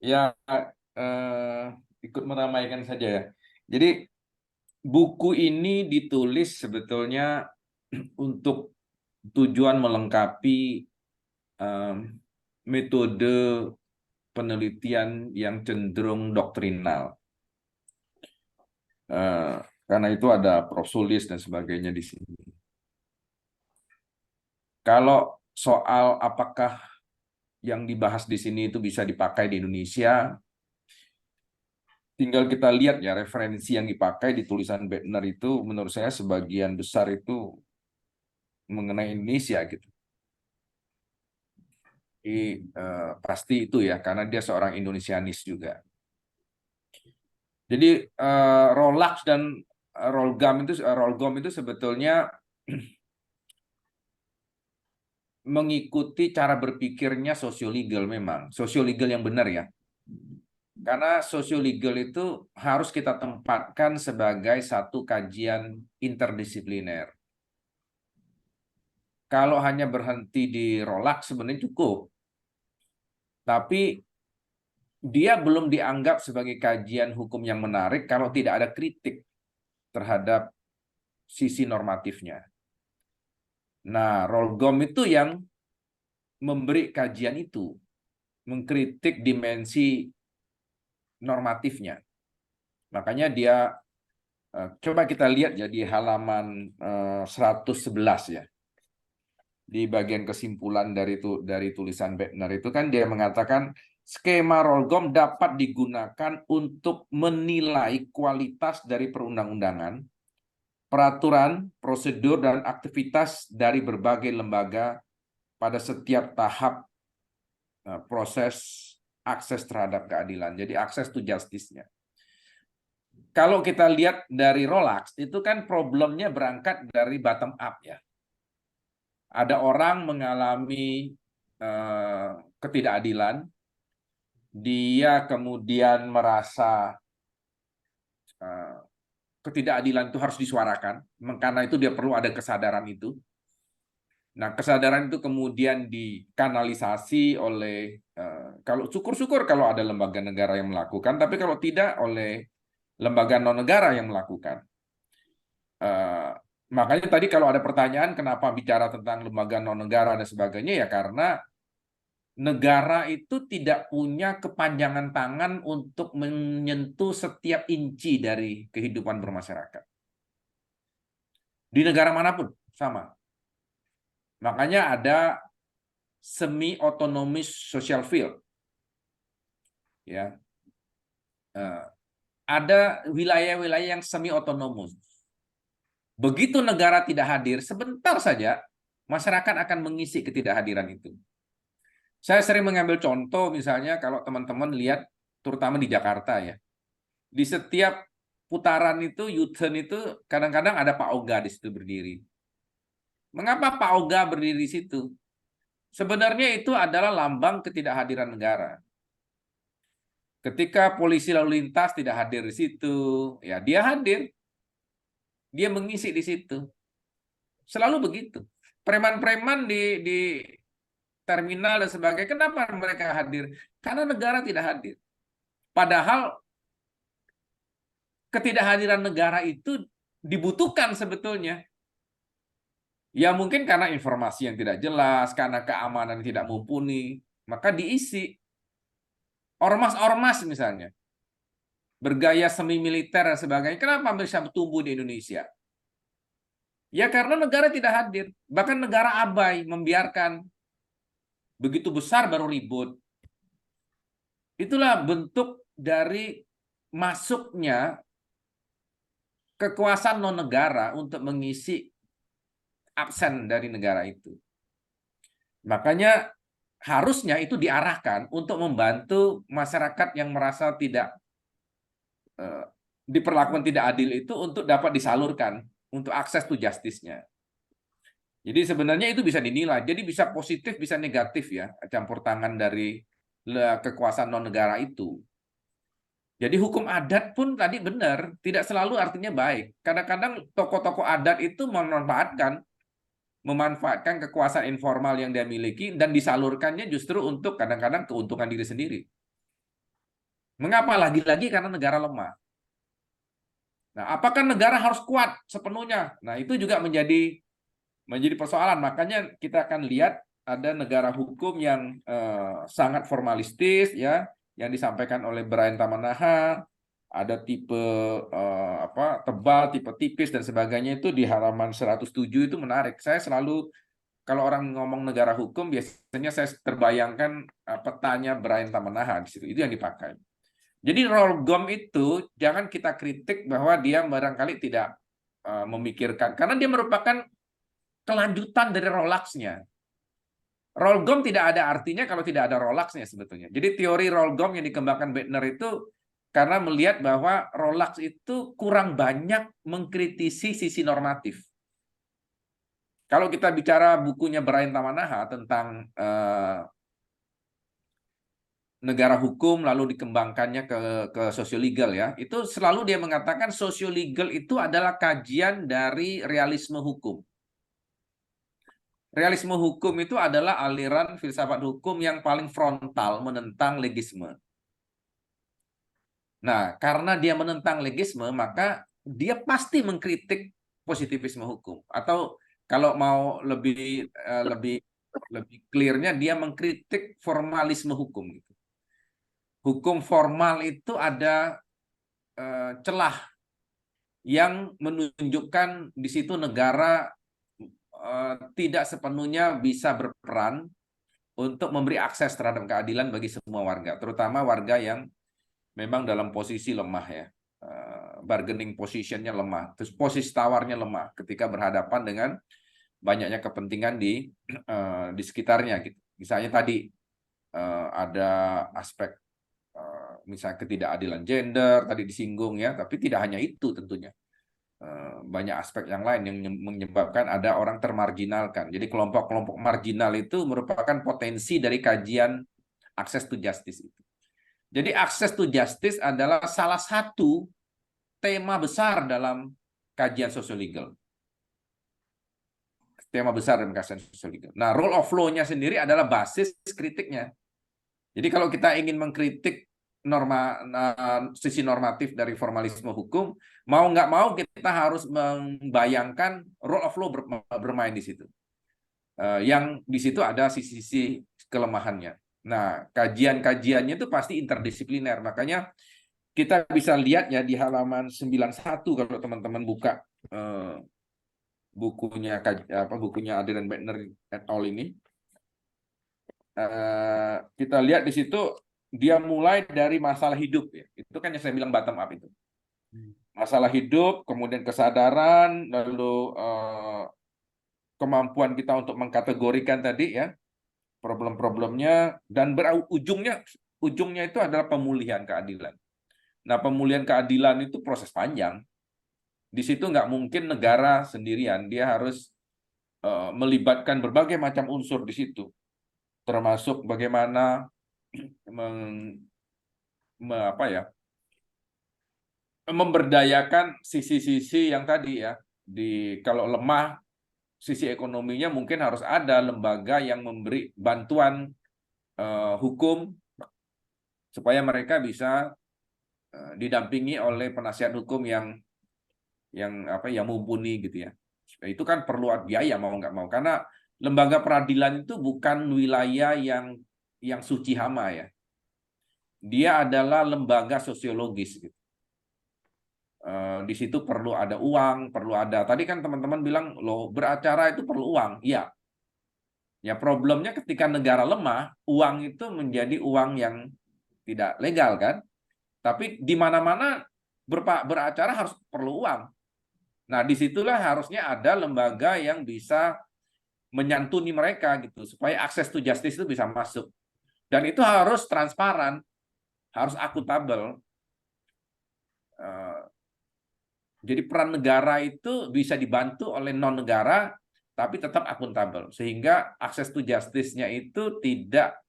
ya ikut meramaikan saja ya. Jadi buku ini ditulis sebetulnya untuk tujuan melengkapi metode penelitian yang cenderung doktrinal. Karena itu ada Prof. Sulis dan sebagainya di sini. Kalau soal apakah yang dibahas di sini itu bisa dipakai di Indonesia, tinggal kita lihat ya referensi yang dipakai di tulisan Bettner itu menurut saya sebagian besar itu mengenai Indonesia gitu. Jadi pasti itu ya karena dia seorang Indonesianis juga. Jadi Rollach dan Rollgom itu sebetulnya mengikuti cara berpikirnya sosiolegal memang, sosiolegal yang benar ya. Karena sosiolegal itu harus kita tempatkan sebagai satu kajian interdisipliner. Kalau hanya berhenti di Rollach sebenarnya cukup. Tapi dia belum dianggap sebagai kajian hukum yang menarik kalau tidak ada kritik terhadap sisi normatifnya. Nah, Rollgom itu yang memberi kajian itu, mengkritik dimensi normatifnya. Makanya dia, coba kita lihat ya di halaman 111 ya. Di bagian kesimpulan dari tulisan Bettner itu kan dia mengatakan skema Rollgom dapat digunakan untuk menilai kualitas dari perundang-undangan, peraturan, prosedur, dan aktivitas dari berbagai lembaga pada setiap tahap proses akses terhadap keadilan. Jadi akses to justice-nya. Kalau kita lihat dari Rollach, itu kan problemnya berangkat dari bottom up ya. Ada orang mengalami ketidakadilan, dia kemudian merasa ketidakadilan itu harus disuarakan, karena itu dia perlu ada kesadaran itu. Nah, kesadaran itu kemudian dikanalisasi oleh, kalau syukur-syukur kalau ada lembaga negara yang melakukan, tapi kalau tidak oleh lembaga non-negara yang melakukan. Makanya tadi kalau ada pertanyaan kenapa bicara tentang lembaga non-negara dan sebagainya, ya karena negara itu tidak punya kepanjangan tangan untuk menyentuh setiap inci dari kehidupan bermasyarakat. Di negara manapun, sama. Makanya ada semi-autonomous social field. Ya. Ada wilayah-wilayah yang semi-autonomous. Begitu negara tidak hadir, sebentar saja masyarakat akan mengisi ketidakhadiran itu. Saya sering mengambil contoh misalnya kalau teman-teman lihat terutama di Jakarta ya. Di setiap putaran itu U-turn itu kadang-kadang ada Pak Oga di situ berdiri. Mengapa Pak Oga berdiri di situ? Sebenarnya itu adalah lambang ketidakhadiran negara. Ketika polisi lalu lintas tidak hadir di situ, ya dia hadir, dia mengisi di situ. Selalu begitu. Preman-preman di terminal dan sebagainya, kenapa mereka hadir? Karena negara tidak hadir. Padahal ketidakhadiran negara itu dibutuhkan sebetulnya. Ya mungkin karena informasi yang tidak jelas, karena keamanan yang tidak mumpuni, maka diisi. Ormas-ormas misalnya, bergaya semi militer dan sebagainya, kenapa bisa tumbuh di Indonesia? Ya karena negara tidak hadir, bahkan negara abai, membiarkan. Begitu besar baru ribut. Itulah bentuk dari masuknya kekuasaan non-negara untuk mengisi absen dari negara itu. Makanya harusnya itu diarahkan untuk membantu masyarakat yang merasa tidak diperlakukan tidak adil itu untuk dapat disalurkan untuk akses to justice-nya. Jadi sebenarnya itu bisa dinilai. Jadi bisa positif, bisa negatif ya, campur tangan dari kekuasaan non-negara itu. Jadi hukum adat pun tadi benar, tidak selalu artinya baik. Kadang-kadang tokoh-tokoh adat itu memanfaatkan kekuasaan informal yang dia miliki dan disalurkannya justru untuk kadang-kadang keuntungan diri sendiri. Mengapa? Lagi-lagi karena negara lemah. Nah, apakah negara harus kuat sepenuhnya? Nah, itu juga menjadi persoalan. Makanya kita akan lihat ada negara hukum yang sangat formalistis ya, yang disampaikan oleh Brian Tamanaha, ada tipe tebal, tipe tipis dan sebagainya. Itu di halaman 107 itu menarik. Saya selalu kalau orang ngomong negara hukum biasanya saya terbayangkan petanya Brian Tamanaha di situ. Itu yang dipakai. Jadi Rolgom itu jangan kita kritik bahwa dia barangkali tidak memikirkan, karena dia merupakan kelanjutan dari Rolex-nya. Rolgom tidak ada artinya kalau tidak ada Rolex-nya sebetulnya. Jadi teori Rolgom yang dikembangkan Bettner itu karena melihat bahwa Rolex itu kurang banyak mengkritisi sisi normatif. Kalau kita bicara bukunya Brian Tamanaha tentang negara hukum lalu dikembangkannya ke sosiolegal ya, itu selalu dia mengatakan sosiolegal itu adalah kajian dari realisme hukum. Realisme hukum itu adalah aliran filsafat hukum yang paling frontal menentang legisme. Nah, karena dia menentang legisme, maka dia pasti mengkritik positivisme hukum. Atau kalau mau lebih clear-nya, dia mengkritik formalisme hukum. Hukum formal itu ada celah yang menunjukkan di situ negara tidak sepenuhnya bisa berperan untuk memberi akses terhadap keadilan bagi semua warga, terutama warga yang memang dalam posisi lemah ya, bargaining position-nya lemah, terus posisi tawarnya lemah ketika berhadapan dengan banyaknya kepentingan di sekitarnya gitu. Misalnya tadi ada aspek misalnya ketidakadilan gender tadi disinggung ya, tapi tidak hanya itu tentunya. Banyak aspek yang lain yang menyebabkan ada orang termarginalkan. Jadi kelompok-kelompok marginal itu merupakan potensi dari kajian access to justice itu. Jadi access to justice adalah salah satu tema besar dalam kajian sosiolegal. Tema besar dalam kajian sosiolegal. Nah, rule of law-nya sendiri adalah basis kritiknya. Jadi kalau kita ingin mengkritik sisi normatif dari formalisme hukum, mau nggak mau kita harus membayangkan rule of law bermain di situ. Yang di situ ada sisi-sisi kelemahannya. Nah, kajian-kajiannya itu pasti interdisipliner. Makanya kita bisa lihat ya di halaman 91 kalau teman-teman buka bukunya Adrian Bettner et al. Ini. Kita lihat di situ dia mulai dari masalah hidup ya. Itu kan yang saya bilang bottom up itu. Masalah hidup, kemudian kesadaran, lalu kemampuan kita untuk mengkategorikan tadi ya problem-problemnya, dan ujungnya itu adalah pemulihan keadilan. Nah, pemulihan keadilan itu proses panjang. Di situ nggak mungkin negara sendirian, dia harus melibatkan berbagai macam unsur di situ, termasuk bagaimana apa ya, memberdayakan sisi-sisi yang tadi ya, kalau lemah sisi ekonominya mungkin harus ada lembaga yang memberi bantuan hukum supaya mereka bisa didampingi oleh penasihat hukum yang mumpuni gitu ya. Itu kan perlu biaya mau nggak mau, karena lembaga peradilan itu bukan wilayah yang suci hama ya. Dia adalah lembaga sosiologis gitu. Di situ perlu ada uang, perlu ada. Tadi kan teman-teman bilang loh, beracara itu perlu uang. Iya. Ya problemnya ketika negara lemah, uang itu menjadi uang yang tidak legal kan. Tapi di mana-mana beracara harus perlu uang. Nah, disitulah harusnya ada lembaga yang bisa menyantuni mereka gitu, supaya akses to justice itu bisa masuk. Dan itu harus transparan, harus akuntabel. Jadi peran negara itu bisa dibantu oleh non-negara, tapi tetap akuntabel. Sehingga akses to justice-nya itu tidak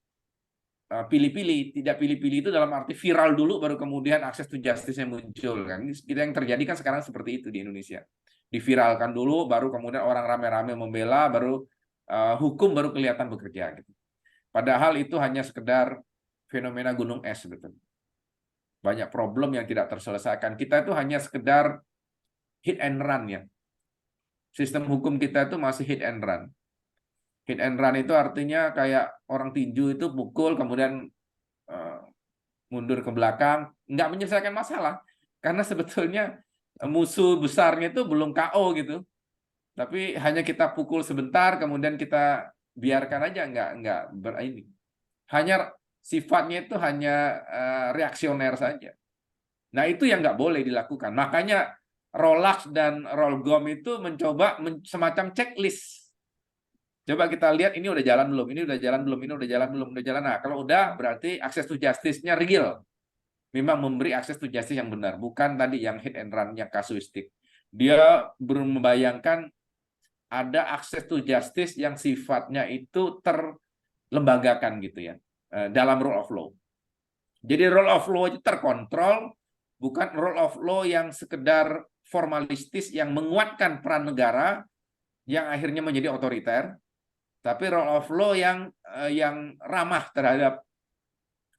pilih-pilih. Tidak pilih-pilih itu dalam arti viral dulu, baru kemudian akses to justice-nya muncul. Yang terjadi kan sekarang seperti itu di Indonesia. Diviralkan dulu, baru kemudian orang rame-rame membela, baru hukum baru kelihatan bekerja. Gitu. Padahal itu hanya sekedar fenomena gunung es. Betul. Banyak problem yang tidak terselesaikan. Kita itu hanya sekedar hit and run ya. Sistem hukum kita itu masih hit and run. Hit and run itu artinya kayak orang tinju itu pukul kemudian mundur ke belakang, nggak menyelesaikan masalah. Karena sebetulnya musuh besarnya itu belum KO gitu. Tapi hanya kita pukul sebentar kemudian kita biarkan aja nggak ini. Hanya sifatnya itu hanya reaksioner saja. Nah, itu yang nggak boleh dilakukan. Makanya Rolex dan Rollgom itu mencoba semacam checklist. Coba kita lihat ini udah jalan belum, ini udah jalan belum, ini udah jalan belum, udah jalan. Nah, kalau udah berarti akses to justice-nya real. Memang memberi akses to justice yang benar, bukan tadi yang hit and run, yang kasuistik. Dia membayangkan ada akses to justice yang sifatnya itu terlembagakan gitu ya, dalam rule of law. Jadi rule of law itu terkontrol, bukan rule of law yang sekedar formalistis yang menguatkan peran negara yang akhirnya menjadi otoriter, tapi rule of law yang ramah terhadap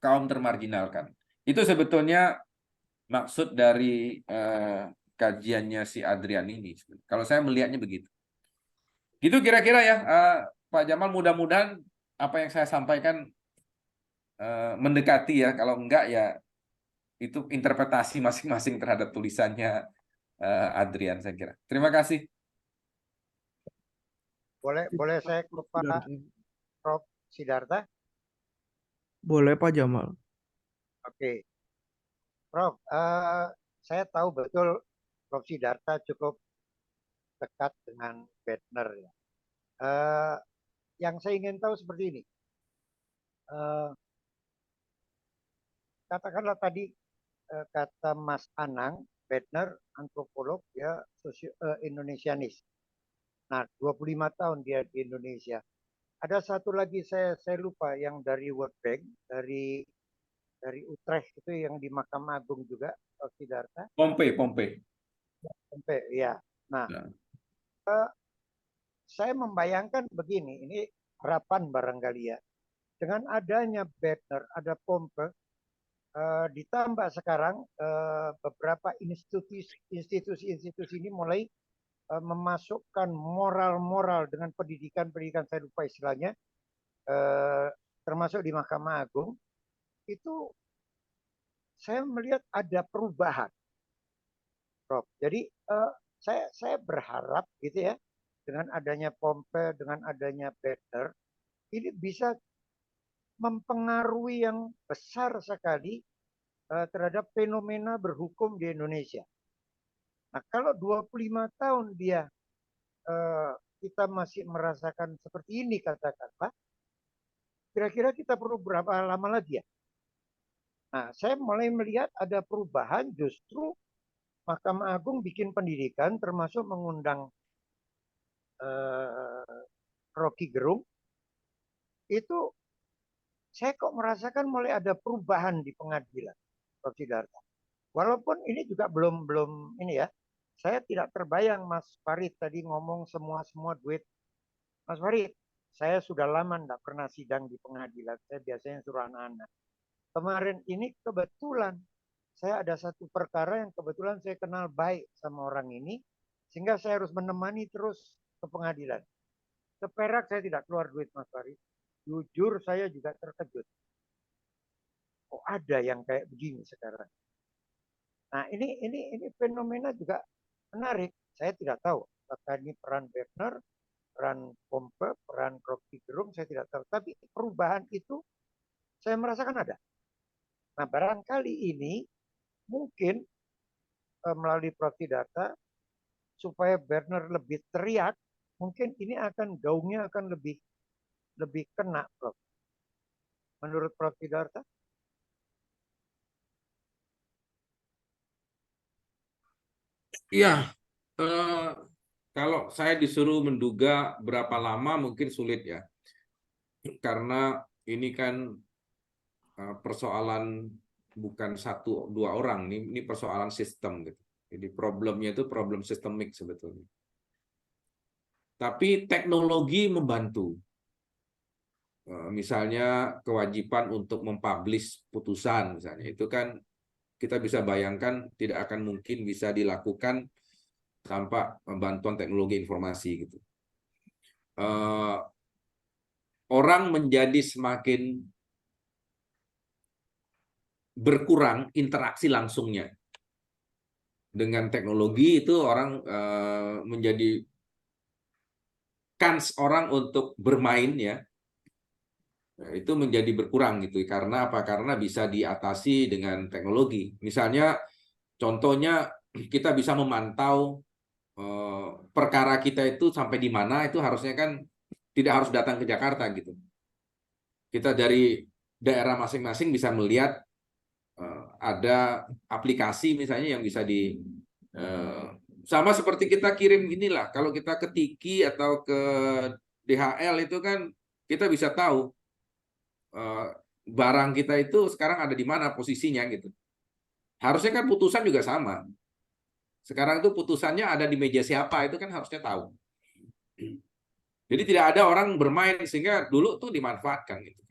kaum termarginalkan. Itu sebetulnya maksud dari kajiannya si Adrian ini. Kalau saya melihatnya begitu. Gitu kira-kira ya, Pak Jamal, mudah-mudahan apa yang saya sampaikan mendekati ya. Kalau enggak ya itu interpretasi masing-masing terhadap tulisannya Adrian, saya kira. Terima kasih. Boleh saya ke Pak Prof. Sidarta? Boleh Pak Jamal. Oke. Prof, saya tahu betul Prof. Sidarta cukup dekat dengan Bettner ya. Yang saya ingin tahu seperti ini. Katakanlah tadi kata Mas Anang, Bettner antropolog ya, Indonesianis. Nah, 25 tahun dia di Indonesia. Ada satu lagi saya lupa yang dari World Bank, dari Utrecht itu yang di Mahkamah Agung juga, Prof. Sidarta. Pompe, ya. Nah, saya membayangkan begini, ini harapan barangkali ya. Dengan adanya Bettner, ada Pompe, ditambah sekarang beberapa institusi ini mulai memasukkan moral-moral dengan pendidikan saya lupa istilahnya, termasuk di Mahkamah Agung, itu saya melihat ada perubahan, Prof. Jadi saya berharap gitu ya, dengan adanya Pompe, dengan adanya Bettner, ini bisa mempengaruhi yang besar sekali terhadap fenomena berhukum di Indonesia. Nah, kalau 25 tahun dia kita masih merasakan seperti ini katakanlah, kira-kira kita perlu berapa lama lagi ya? Nah, saya mulai melihat ada perubahan, justru Mahkamah Agung bikin pendidikan termasuk mengundang Rocky Gerung. Itu saya kok merasakan mulai ada perubahan di pengadilan. Prof. Sidarta. Walaupun ini juga belum ini ya. Saya tidak terbayang Mas Farid tadi ngomong semua duit. Mas Farid, saya sudah lama tidak pernah sidang di pengadilan. Saya biasanya suruh anak-anak. Kemarin ini kebetulan saya ada satu perkara yang kebetulan saya kenal baik sama orang ini. Sehingga saya harus menemani terus ke pengadilan. Seperak saya tidak keluar duit Mas Farid. Jujur saya juga terkejut. Oh ada yang kayak begini sekarang. Nah ini fenomena juga menarik. Saya tidak tahu apakah ini peran Berner, peran Pompe, peran Rocky Gerung, saya tidak tahu. Tapi perubahan itu saya merasakan ada. Nah barangkali ini mungkin melalui Prof. Sidarta supaya Berner lebih teriak, mungkin ini akan gaungnya akan lebih kena, Prof. Menurut Prof. Sidarta? Iya, kalau saya disuruh menduga berapa lama mungkin sulit ya, karena ini kan persoalan bukan satu dua orang, ini persoalan sistem gitu. Jadi problemnya itu problem sistemik sebetulnya. Tapi teknologi membantu. Misalnya kewajiban untuk mempublish putusan, misalnya itu kan kita bisa bayangkan tidak akan mungkin bisa dilakukan tanpa bantuan teknologi informasi gitu. Orang menjadi semakin berkurang interaksi langsungnya dengan teknologi, itu orang menjadi kans orang untuk bermain ya, itu menjadi berkurang gitu. Karena apa? Karena bisa diatasi dengan teknologi. Misalnya contohnya kita bisa memantau perkara kita itu sampai di mana, itu harusnya kan tidak harus datang ke Jakarta gitu. Kita dari daerah masing-masing bisa melihat ada aplikasi misalnya yang bisa sama seperti kita kirim inilah, kalau kita ke Tiki atau ke DHL itu kan kita bisa tahu barang kita itu sekarang ada di mana posisinya gitu. Harusnya kan putusan juga sama. Sekarang itu putusannya ada di meja siapa, itu kan harusnya tahu. Jadi tidak ada orang bermain, sehingga dulu tuh dimanfaatkan gitu.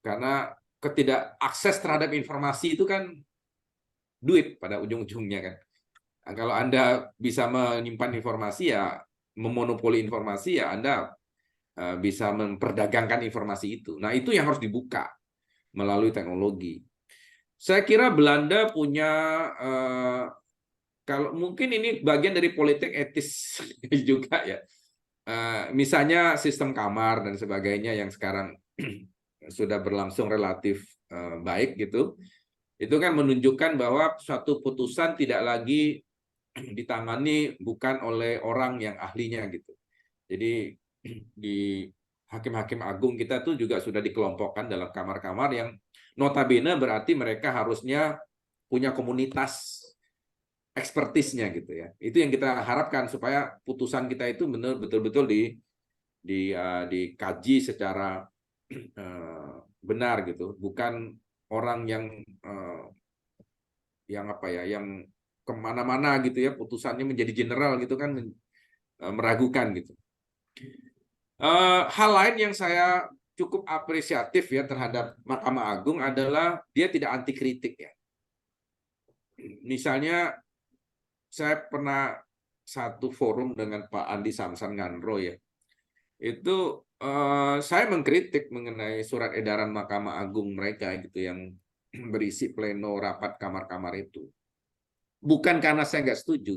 Karena ketidakakses terhadap informasi itu kan duit pada ujung-ujungnya kan. Nah, kalau Anda bisa menyimpan informasi ya, memonopoli informasi ya, Anda bisa memperdagangkan informasi itu. Nah, itu yang harus dibuka melalui teknologi. Saya kira Belanda punya, kalau mungkin ini bagian dari politik etis juga ya. Misalnya sistem kamar dan sebagainya yang sekarang sudah berlangsung relatif baik gitu. Itu kan menunjukkan bahwa suatu putusan tidak lagi ditangani bukan oleh orang yang ahlinya gitu. Jadi di hakim-hakim agung kita tuh juga sudah dikelompokkan dalam kamar-kamar yang notabene berarti mereka harusnya punya komunitas ekspertisnya gitu ya. Itu yang kita harapkan supaya putusan kita itu betul-betul dikaji secara benar gitu, bukan orang yang apa ya, yang kemana-mana gitu ya, putusannya menjadi general gitu kan, meragukan gitu. Hal lain yang saya cukup apresiatif ya terhadap Mahkamah Agung adalah dia tidak anti kritik ya. Misalnya saya pernah satu forum dengan Pak Andi Samsan Ngandro ya, itu saya mengkritik mengenai surat edaran Mahkamah Agung mereka gitu yang berisi pleno rapat kamar-kamar itu. Bukan karena saya nggak setuju,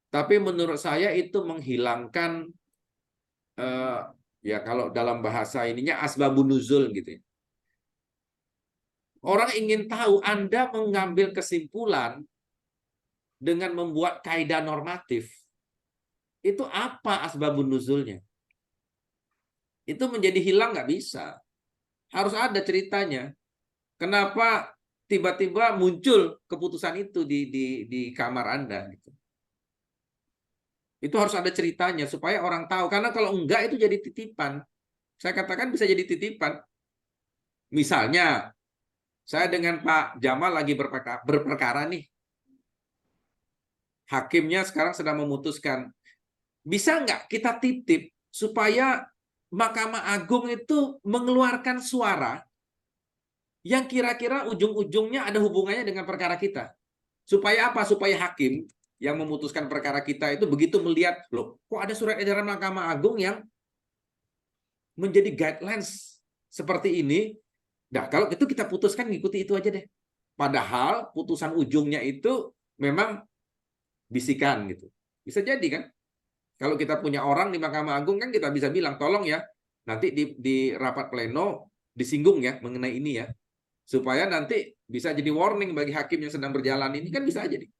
tapi menurut saya itu menghilangkan ya kalau dalam bahasa ininya asbabun nuzul gitu ya. Orang ingin tahu, Anda mengambil kesimpulan dengan membuat kaidah normatif, itu apa asbabun nuzulnya? Itu menjadi hilang, nggak bisa. Harus ada ceritanya. Kenapa tiba-tiba muncul keputusan itu di kamar Anda? Gitu. Itu harus ada ceritanya supaya orang tahu. Karena kalau enggak itu jadi titipan. Saya katakan bisa jadi titipan. Misalnya, Saya dengan Pak Jamal lagi berperkara nih. Hakimnya sekarang sedang memutuskan. Bisa nggak kita titip supaya Mahkamah Agung itu mengeluarkan suara yang kira-kira ujung-ujungnya ada hubungannya dengan perkara kita. Supaya apa? Supaya hakim yang memutuskan perkara kita itu begitu melihat, loh, kok ada surat edaran Mahkamah Agung yang menjadi guidelines seperti ini. Nah, kalau itu kita putuskan ngikuti itu aja deh. Padahal putusan ujungnya itu memang bisikan gitu. Bisa jadi kan? Kalau kita punya orang di Mahkamah Agung kan kita bisa bilang, tolong ya, nanti di rapat pleno disinggung ya mengenai ini ya. Supaya nanti bisa jadi warning bagi hakim yang sedang berjalan ini, kan bisa aja nih.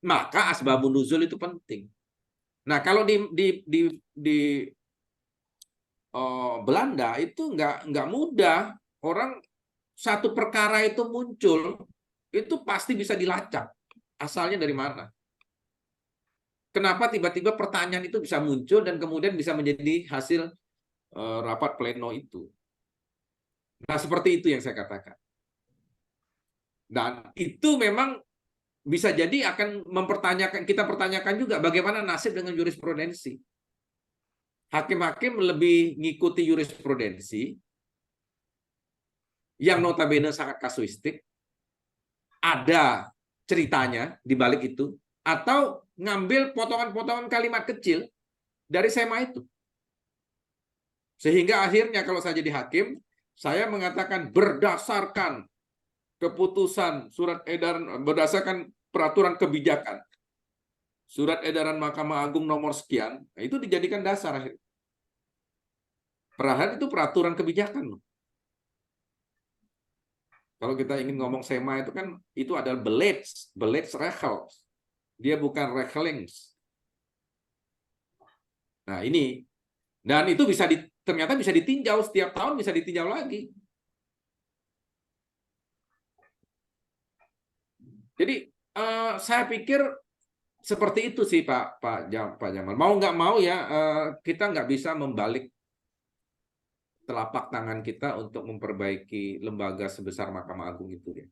Maka asbabun nuzul itu penting. Nah, kalau di Belanda itu nggak mudah. Orang satu perkara itu muncul, itu pasti bisa dilacak. Asalnya dari mana? Kenapa tiba-tiba pertanyaan itu bisa muncul dan kemudian bisa menjadi hasil rapat pleno itu. Nah, seperti itu yang saya katakan. Dan itu memang bisa jadi akan kita pertanyakan juga bagaimana nasib dengan jurisprudensi. Hakim-hakim lebih ngikuti jurisprudensi yang notabene sangat kasuistik, ada ceritanya di balik itu, atau ngambil potongan-potongan kalimat kecil dari sema itu. Sehingga akhirnya kalau saya jadi hakim, saya mengatakan berdasarkan keputusan surat edaran, berdasarkan peraturan kebijakan, surat edaran Mahkamah Agung nomor sekian, nah itu dijadikan dasar akhirnya. Padahal itu peraturan kebijakan loh. Kalau kita ingin ngomong sema itu kan itu adalah Beleidsregel. Dia bukan regelings. Nah, ini dan itu ternyata bisa ditinjau setiap tahun, bisa ditinjau lagi. Jadi saya pikir seperti itu sih Pak Jamal. Mau nggak mau ya kita nggak bisa membalik telapak tangan kita untuk memperbaiki lembaga sebesar Mahkamah Agung itu ya.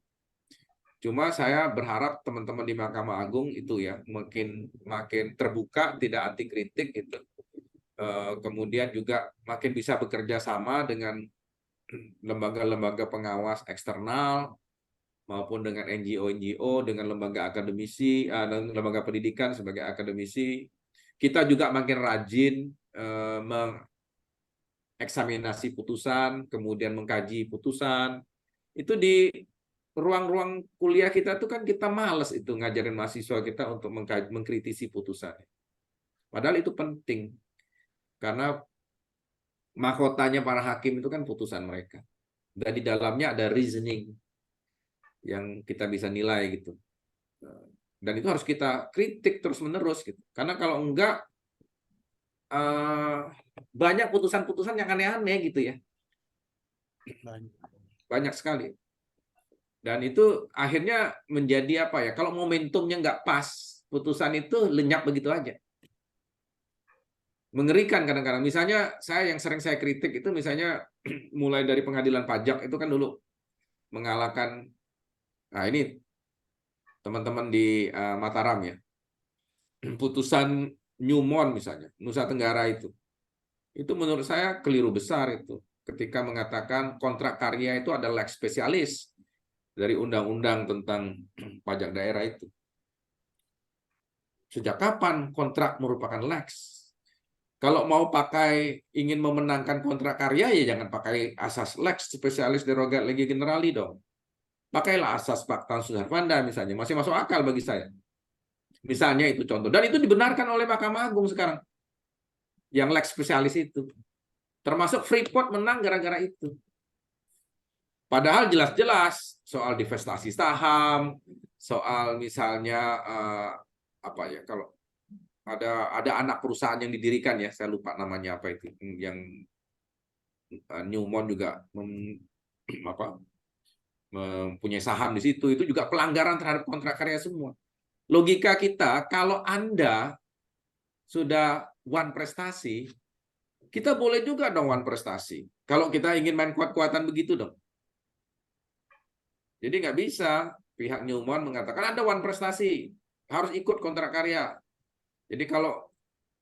Cuma saya berharap teman-teman di Mahkamah Agung itu ya makin terbuka, tidak anti kritik gitu. Kemudian juga makin bisa bekerja sama dengan lembaga-lembaga pengawas eksternal maupun dengan NGO, dengan lembaga akademisi, dan lembaga pendidikan sebagai akademisi. Kita juga makin rajin eksaminasi putusan, kemudian mengkaji putusan. Itu di ruang-ruang kuliah kita tuh kan kita males itu ngajarin mahasiswa kita untuk mengkritisi putusan. Padahal itu penting. Karena mahkotanya para hakim itu kan putusan mereka. Dan di dalamnya ada reasoning yang kita bisa nilai gitu. Dan itu harus kita kritik terus-menerus gitu. Karena kalau enggak banyak putusan-putusan yang aneh-aneh gitu ya. Banyak sekali. Dan itu akhirnya menjadi apa ya? Kalau momentumnya nggak pas, putusan itu lenyap begitu aja. Mengerikan kadang-kadang. Misalnya yang sering saya kritik itu misalnya mulai dari pengadilan pajak itu kan dulu mengalahkan. Nah ini teman-teman di Mataram ya. Putusan Newmont misalnya, Nusa Tenggara itu. Itu menurut saya keliru besar itu. Ketika mengatakan kontrak karya itu adalah lex spesialis dari undang-undang tentang pajak daerah itu. Sejak kapan kontrak merupakan lex? Kalau mau ingin memenangkan kontrak karya, ya jangan pakai asas lex spesialis derogat legi generali dong. Pakailah asas Pacta sunt servanda misalnya, masih masuk akal bagi saya. Misalnya itu contoh. Dan itu dibenarkan oleh Mahkamah Agung sekarang. Yang lex spesialis itu. Termasuk Freeport menang gara-gara itu. Padahal jelas-jelas soal divestasi saham, soal misalnya apa ya, kalau ada anak perusahaan yang didirikan ya, saya lupa namanya apa itu, yang Newmont juga mempunyai saham di situ, itu juga pelanggaran terhadap kontrak karya semua. Logika kita, kalau Anda sudah one prestasi, kita boleh juga dong one prestasi. Kalau kita ingin main kuat-kuatan begitu dong. Jadi nggak bisa pihak Newmont mengatakan Anda one prestasi, harus ikut kontrak karya. Jadi kalau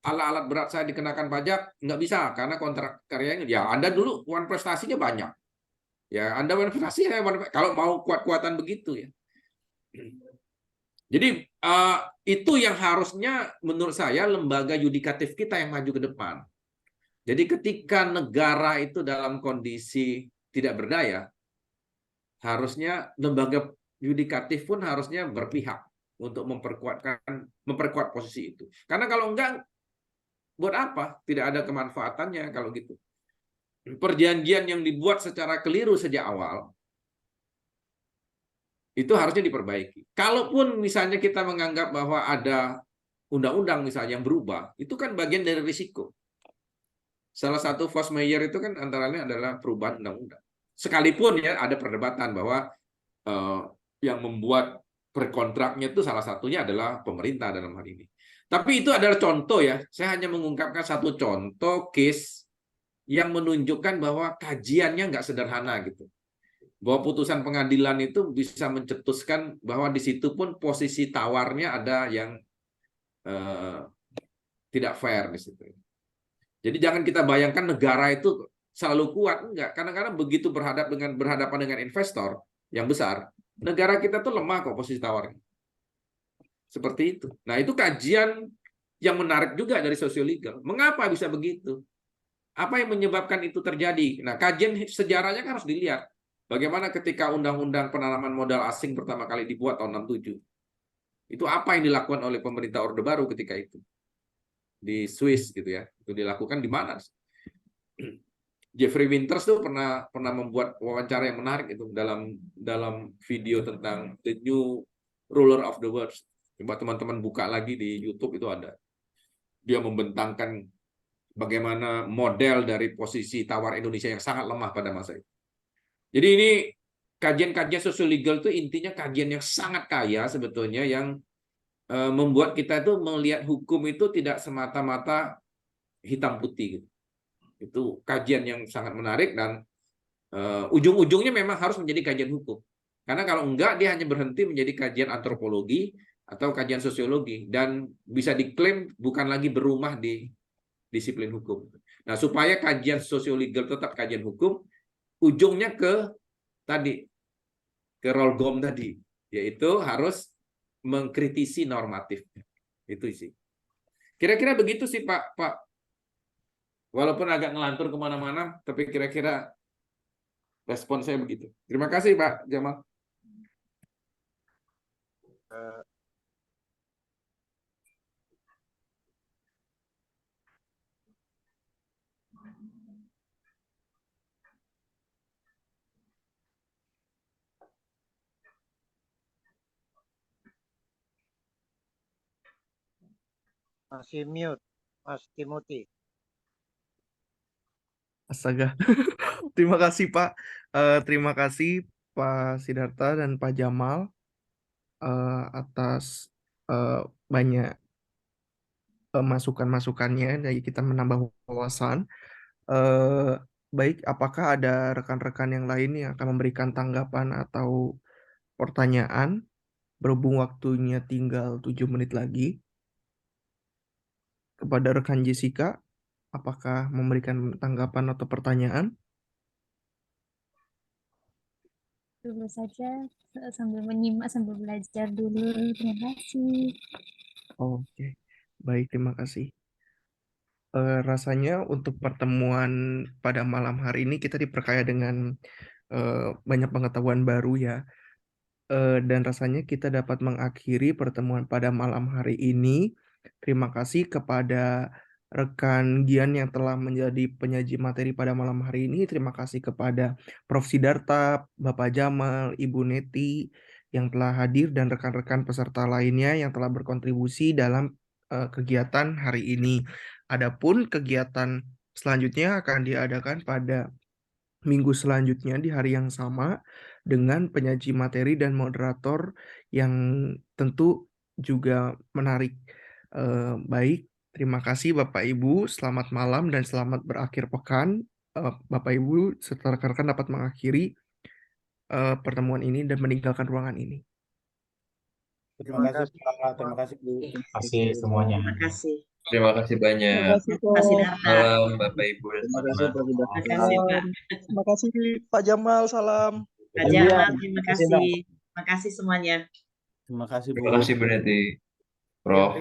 alat-alat berat saya dikenakan pajak, nggak bisa karena kontrak karyanya, ya Anda dulu one prestasinya banyak. Ya Anda one prestasi, kalau mau kuat-kuatan begitu ya. Jadi itu yang harusnya menurut saya lembaga yudikatif kita yang maju ke depan. Jadi ketika negara itu dalam kondisi tidak berdaya, harusnya lembaga yudikatif pun harusnya berpihak untuk memperkuat posisi itu. Karena kalau enggak, buat apa? Tidak ada kemanfaatannya kalau gitu. Perjanjian yang dibuat secara keliru sejak awal itu harusnya diperbaiki. Kalaupun misalnya kita menganggap bahwa ada undang-undang misalnya yang berubah, itu kan bagian dari risiko. Salah satu force majeure itu kan antara lain adalah perubahan undang-undang. Sekalipun ya ada perdebatan bahwa yang membuat perkontraknya itu salah satunya adalah pemerintah dalam hal ini. Tapi itu adalah contoh ya. Saya hanya mengungkapkan satu contoh case yang menunjukkan bahwa kajiannya nggak sederhana gitu. Bahwa putusan pengadilan itu bisa mencetuskan bahwa di situ pun posisi tawarnya ada yang tidak fair di situ. Jadi jangan kita bayangkan negara itu selalu kuat, enggak. Kadang-kadang begitu berhadapan dengan investor yang besar, negara kita tuh lemah kok posisi tawarnya. Seperti itu. Nah, itu kajian yang menarik juga dari sosiologis. Mengapa bisa begitu? Apa yang menyebabkan itu terjadi? Nah, kajian sejarahnya kan harus dilihat. Bagaimana ketika Undang-Undang Penanaman Modal Asing pertama kali dibuat tahun 67. Itu apa yang dilakukan oleh pemerintah Orde Baru ketika itu? Di Swiss gitu ya. Itu dilakukan di mana? Jeffrey Winters tuh pernah membuat wawancara yang menarik itu dalam video tentang The New Ruler of the World. Coba teman-teman buka lagi di YouTube itu ada. Dia membentangkan bagaimana model dari posisi tawar Indonesia yang sangat lemah pada masa itu. Jadi ini kajian-kajian sosial-legal itu intinya kajian yang sangat kaya sebetulnya yang membuat kita itu melihat hukum itu tidak semata-mata hitam putih gitu. Itu kajian yang sangat menarik dan ujung-ujungnya memang harus menjadi kajian hukum. Karena kalau enggak dia hanya berhenti menjadi kajian antropologi atau kajian sosiologi dan bisa diklaim bukan lagi berumah di disiplin hukum. Nah, supaya kajian sosial-legal tetap kajian hukum, ujungnya ke Rolgom tadi, yaitu harus mengkritisi normatif. Itu sih. Kira-kira begitu sih Pak. Walaupun agak ngelantur kemana-mana, tapi kira-kira respon saya begitu. Terima kasih Pak Jamal. Masih mute, Mas Timothy. Astaga. Terima kasih Pak. Terima kasih Pak Sidarta dan Pak Jamal atas banyak masukan-masukannya. Jadi kita menambah wawasan. Baik, apakah ada rekan-rekan yang lain yang akan memberikan tanggapan atau pertanyaan? Berhubung waktunya tinggal 7 menit lagi. Kepada rekan Jessica, apakah memberikan tanggapan atau pertanyaan? Dulu saja sambil menyimak, sambil belajar dulu. Terima kasih. Oke, baik, terima kasih. Rasanya untuk pertemuan pada malam hari ini kita diperkaya dengan banyak pengetahuan baru ya. Dan rasanya kita dapat mengakhiri pertemuan pada malam hari ini. Terima kasih kepada rekan Gian yang telah menjadi penyaji materi pada malam hari ini. Terima kasih kepada Prof. Sidarta, Bapak Jamal, Ibu Neti yang telah hadir dan rekan-rekan peserta lainnya yang telah berkontribusi dalam kegiatan hari ini. Adapun kegiatan selanjutnya akan diadakan pada minggu selanjutnya di hari yang sama dengan penyaji materi dan moderator yang tentu juga menarik. Baik, terima kasih Bapak Ibu, selamat malam dan selamat berakhir pekan. Bapak Ibu serta rekan-rekan dapat mengakhiri pertemuan ini dan meninggalkan ruangan ini. Terima kasih Pak, terima kasih Bu. Terima kasih semuanya. Terima kasih. Terima kasih Terima banyak. kasih Terima kasih Prof. Darta. Malam Bapak Ibu dan Terima kasih teman-teman. Prof. Terima kasih Pak. Terima kasih Pak Jamal, salam. Kak Iya, Jamal, terima terima kasih, Bang. kasih. Terima kasih semuanya. Terima kasih Bu. Terima kasih Bu Neti, Ya, Prof.